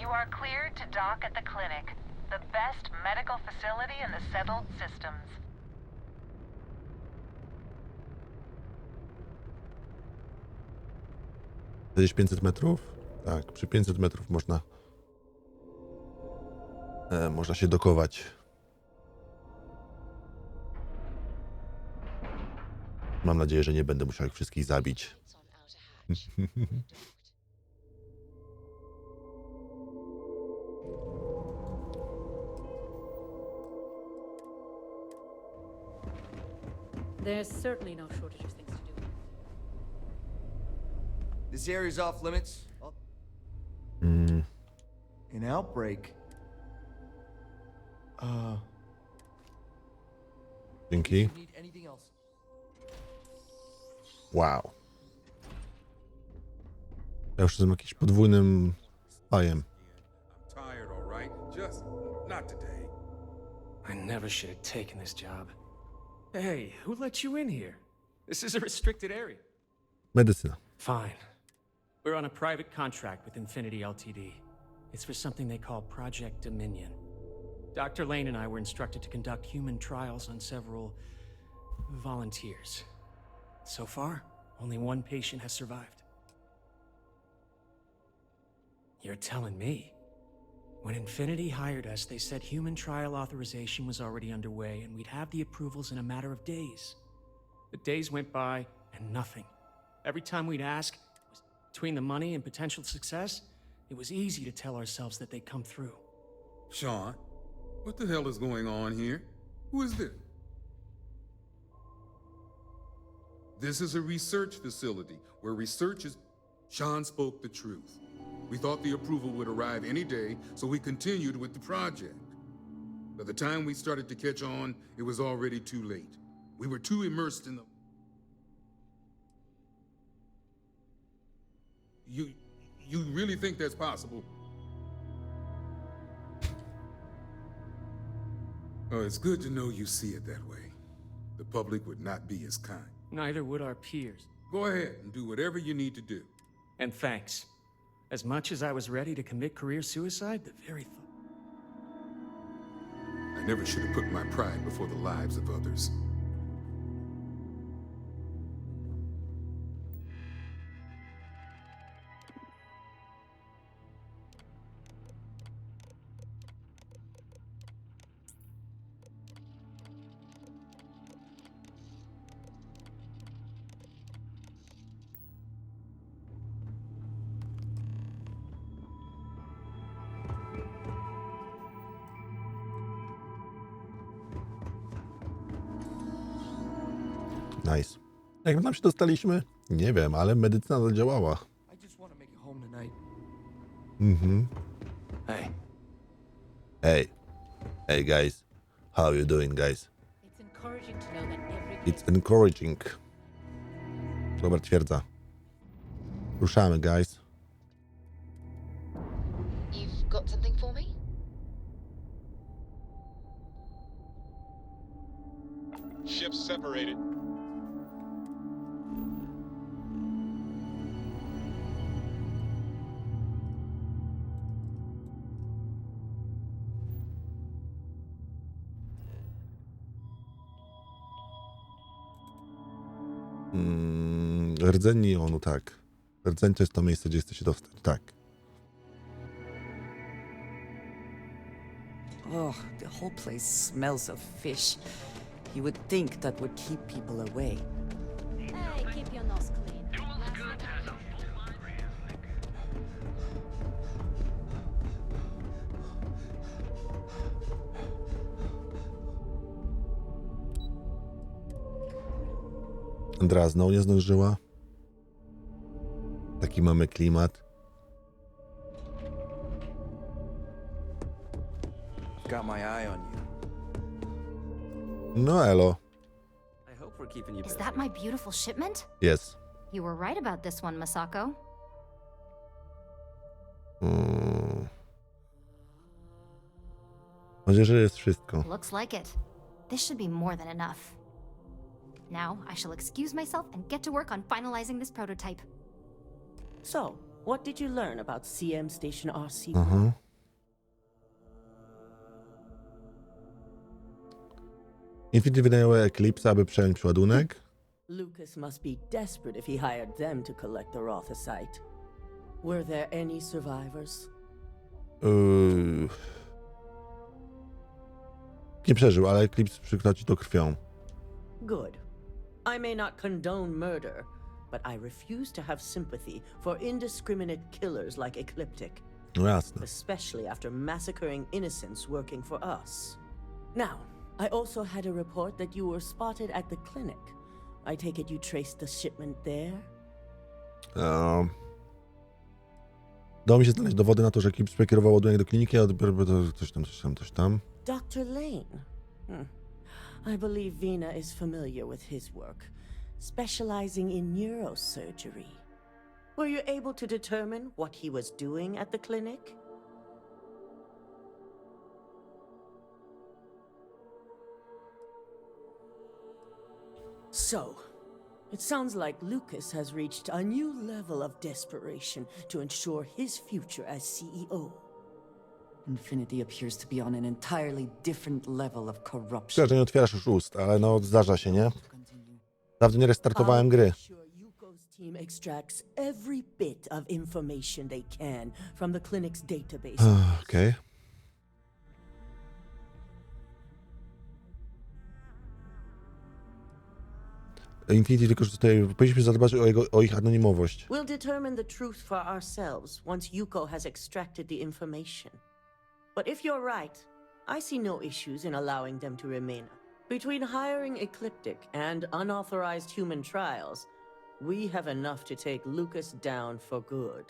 You are cleared to dock at the clinic, the best medical facility in the settled systems. Gdzieś 500 metrów? Tak, przy 500 metrów można się dokować. Mam nadzieję, że nie będę musiał ich wszystkich zabić. There's certainly no shortage of things to do. This area's off limits. An outbreak. Dzięki. Need anything else? Wow. Ja już jestem jakimś podwójnym spajem. Tired, all right? Just not today. I never should have taken this job. Hey, who let you in here? This is a restricted area. Medycyna. Fine. We're on a private contract with Infinity Ltd. It's for something they call Project Dominion. Dr. Lane and I were instructed to conduct human trials on several volunteers. So far, only one patient has survived. You're telling me? When Infinity hired us, they said human trial authorization was already underway and we'd have the approvals in a matter of days. The days went by and nothing. Every time we'd ask, between the money and potential success, it was easy to tell ourselves that they'd come through. Sean, what the hell is going on here? Who is this? This is a research facility where research is... Sean spoke the truth. We thought the approval would arrive any day, so we continued with the project. By the time we started to catch on, it was already too late. We were too immersed in the... You really think that's possible? Oh, it's good to know you see it that way. The public would not be as kind. Neither would our peers. Go ahead and do whatever you need to do. And thanks. As much as I was ready to commit career suicide, the very thought... I never should have put my pride before the lives of others. Nice. Jak nam się dostaliśmy? Nie wiem, ale medycyna zadziałała. Hey. Hey. Hey guys. How you doing, guys? It's encouraging. Robert twierdza. Ruszamy, guys. You've got something for me? Ships separated. Rdzeń jonu, tak. Rdzeń to jest to miejsce, gdzie chce się dostać, tak. Oh, the whole place smells of fish. You would think that would keep people away. Hey, keep your nose clean. Andrea znowu nie zdążyła. Taki mamy klimat. Got my eye on you. No elo. I hope we're keeping you Is busy. that my beautiful shipment? Yes. You were right about this one, Masako. Mam nadzieję, że jest wszystko. Looks like it. This should be more than enough. Now, I shall excuse myself and get to work on finalizing this prototype. So, what did you learn about CM Station RC? Infinity wynajęły Eclipse, aby przejąć przeładunek. Lucas must be desperate if he hired them to collect the 𝗏𝘓site. Were there any survivors? Nie przeżył, ale Eclipse przykroci to krwią. Good. I may not condone murder, but I refuse to have sympathy for indiscriminate killers like Ecliptic. No jasne. Especially after massacring innocents working for us. Now, I also had a report that you were spotted at the clinic. I take it you traced the shipment there? Dało mi się znaleźć dowody na to, że Eclipse przekierował ładunek do kliniki, a coś tam. Dr. Lane. I believe Vina is familiar with his work, specializing in neurosurgery. Were you able to determine what he was doing at the clinic? So, It sounds like Lucas has reached a new level of desperation to ensure his future as CEO. Infinity appears to be on an entirely different level of corruption. Że nie otwierasz już ust, ale no zdarza się, nie? Dawno nie restartowałem gry. Team extracts every bit of information they can from the clinic's database. Okej. Infinity wykorzystuje, powinniśmy zadbać o ich anonimowość. We'll determine the truth for ourselves once Yuko has extracted the information. But if you're right, I see no issues in allowing them to remain. Between hiring Ecliptic and unauthorized human trials, we have enough to take Lucas down for good.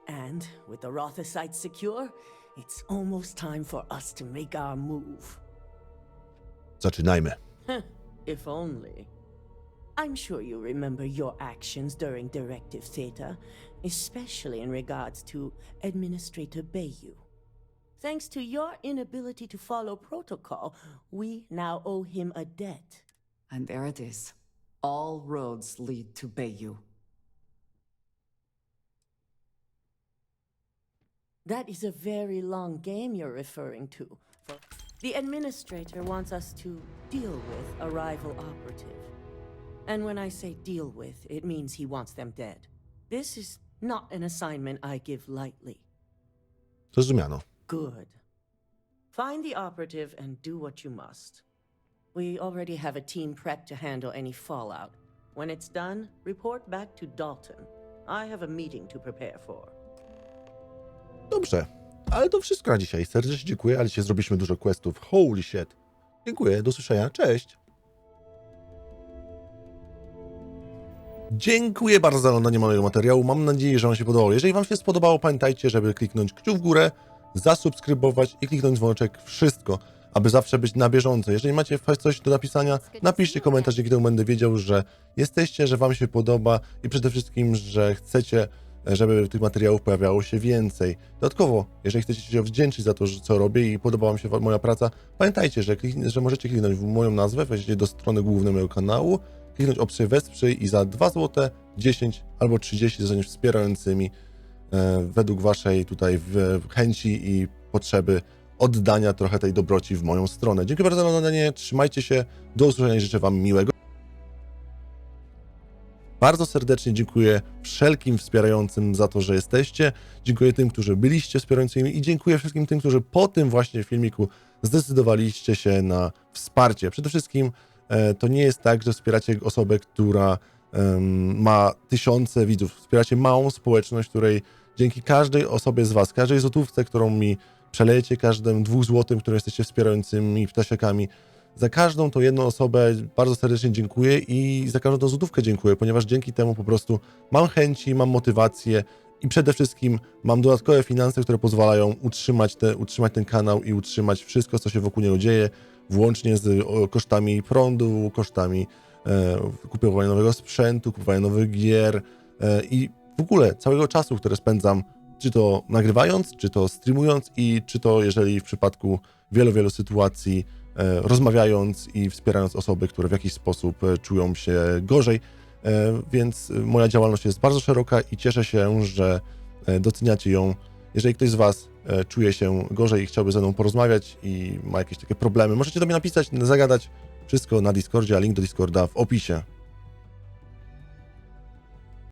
And with the 𝗓𝘳𝘂𝗍𝘳 secure, it's almost time for us to make our move. Zaczynajmy. If only. I'm sure you remember your actions during Directive Theta, especially in regards to Administrator Bayu. Thanks to your inability to follow protocol, we now owe him a debt. And there it is. All roads lead to Bayu. That is a very long game you're referring to. The administrator wants us to deal with a rival operative. And when I say deal with, it means he wants them dead. This is not an assignment I give lightly. Zrozumiano. Good. Find the operative and do what you must. We already have a team prepped to handle any fallout. When it's done, report back to Dalton. I have a meeting to prepare for. Dobrze, ale to wszystko na dzisiaj. Serdecznie dziękuję, ale dzisiaj zrobiliśmy dużo questów. Holy shit. Dziękuję, do usłyszenia. Cześć. Dziękuję bardzo za oglądanie mojego materiału. Mam nadzieję, że wam się podobało. Jeżeli wam się spodobało, pamiętajcie, żeby kliknąć kciuk w górę, zasubskrybować i kliknąć dzwoneczek. Wszystko, aby zawsze być na bieżąco. Jeżeli macie coś do napisania, napiszcie komentarz, dzięki temu będę wiedział, że jesteście, że wam się podoba i przede wszystkim, że chcecie, żeby tych materiałów pojawiało się więcej. Dodatkowo, jeżeli chcecie się wdzięczyć za to, co robię i podoba wam się moja praca, pamiętajcie, że możecie kliknąć w moją nazwę, wejdziecie do strony głównej mojego kanału, kliknąć opcję wesprzyj i za 2 zł, 10 albo 30 zostaniesz wspierającymi według waszej tutaj chęci i potrzeby oddania trochę tej dobroci w moją stronę. Dziękuję bardzo za oglądanie, trzymajcie się, do usłyszenia i życzę wam miłego. Bardzo serdecznie dziękuję wszelkim wspierającym za to, że jesteście. Dziękuję tym, którzy byliście wspierającymi i dziękuję wszystkim tym, którzy po tym właśnie filmiku zdecydowaliście się na wsparcie. Przede wszystkim to nie jest tak, że wspieracie osobę, która ma tysiące widzów. Wspieracie małą społeczność, której dzięki każdej osobie z was, każdej złotówce, którą mi przelejecie, każdym 2 złotym, które jesteście wspierającymi ptasiakami, za każdą tą jedną osobę bardzo serdecznie dziękuję i za każdą tą złotówkę dziękuję, ponieważ dzięki temu po prostu mam chęci, mam motywację i przede wszystkim mam dodatkowe finanse, które pozwalają utrzymać ten kanał i utrzymać wszystko, co się wokół niego dzieje, włącznie z kosztami prądu, kosztami kupowania nowego sprzętu, kupowania nowych gier i w ogóle całego czasu, które spędzam, czy to nagrywając, czy to streamując i czy to, jeżeli w przypadku wielu sytuacji rozmawiając i wspierając osoby, które w jakiś sposób czują się gorzej, więc moja działalność jest bardzo szeroka i cieszę się, że doceniacie ją. Jeżeli ktoś z was czuje się gorzej i chciałby ze mną porozmawiać i ma jakieś takie problemy, możecie do mnie napisać, zagadać, wszystko na Discordzie, a link do Discorda w opisie.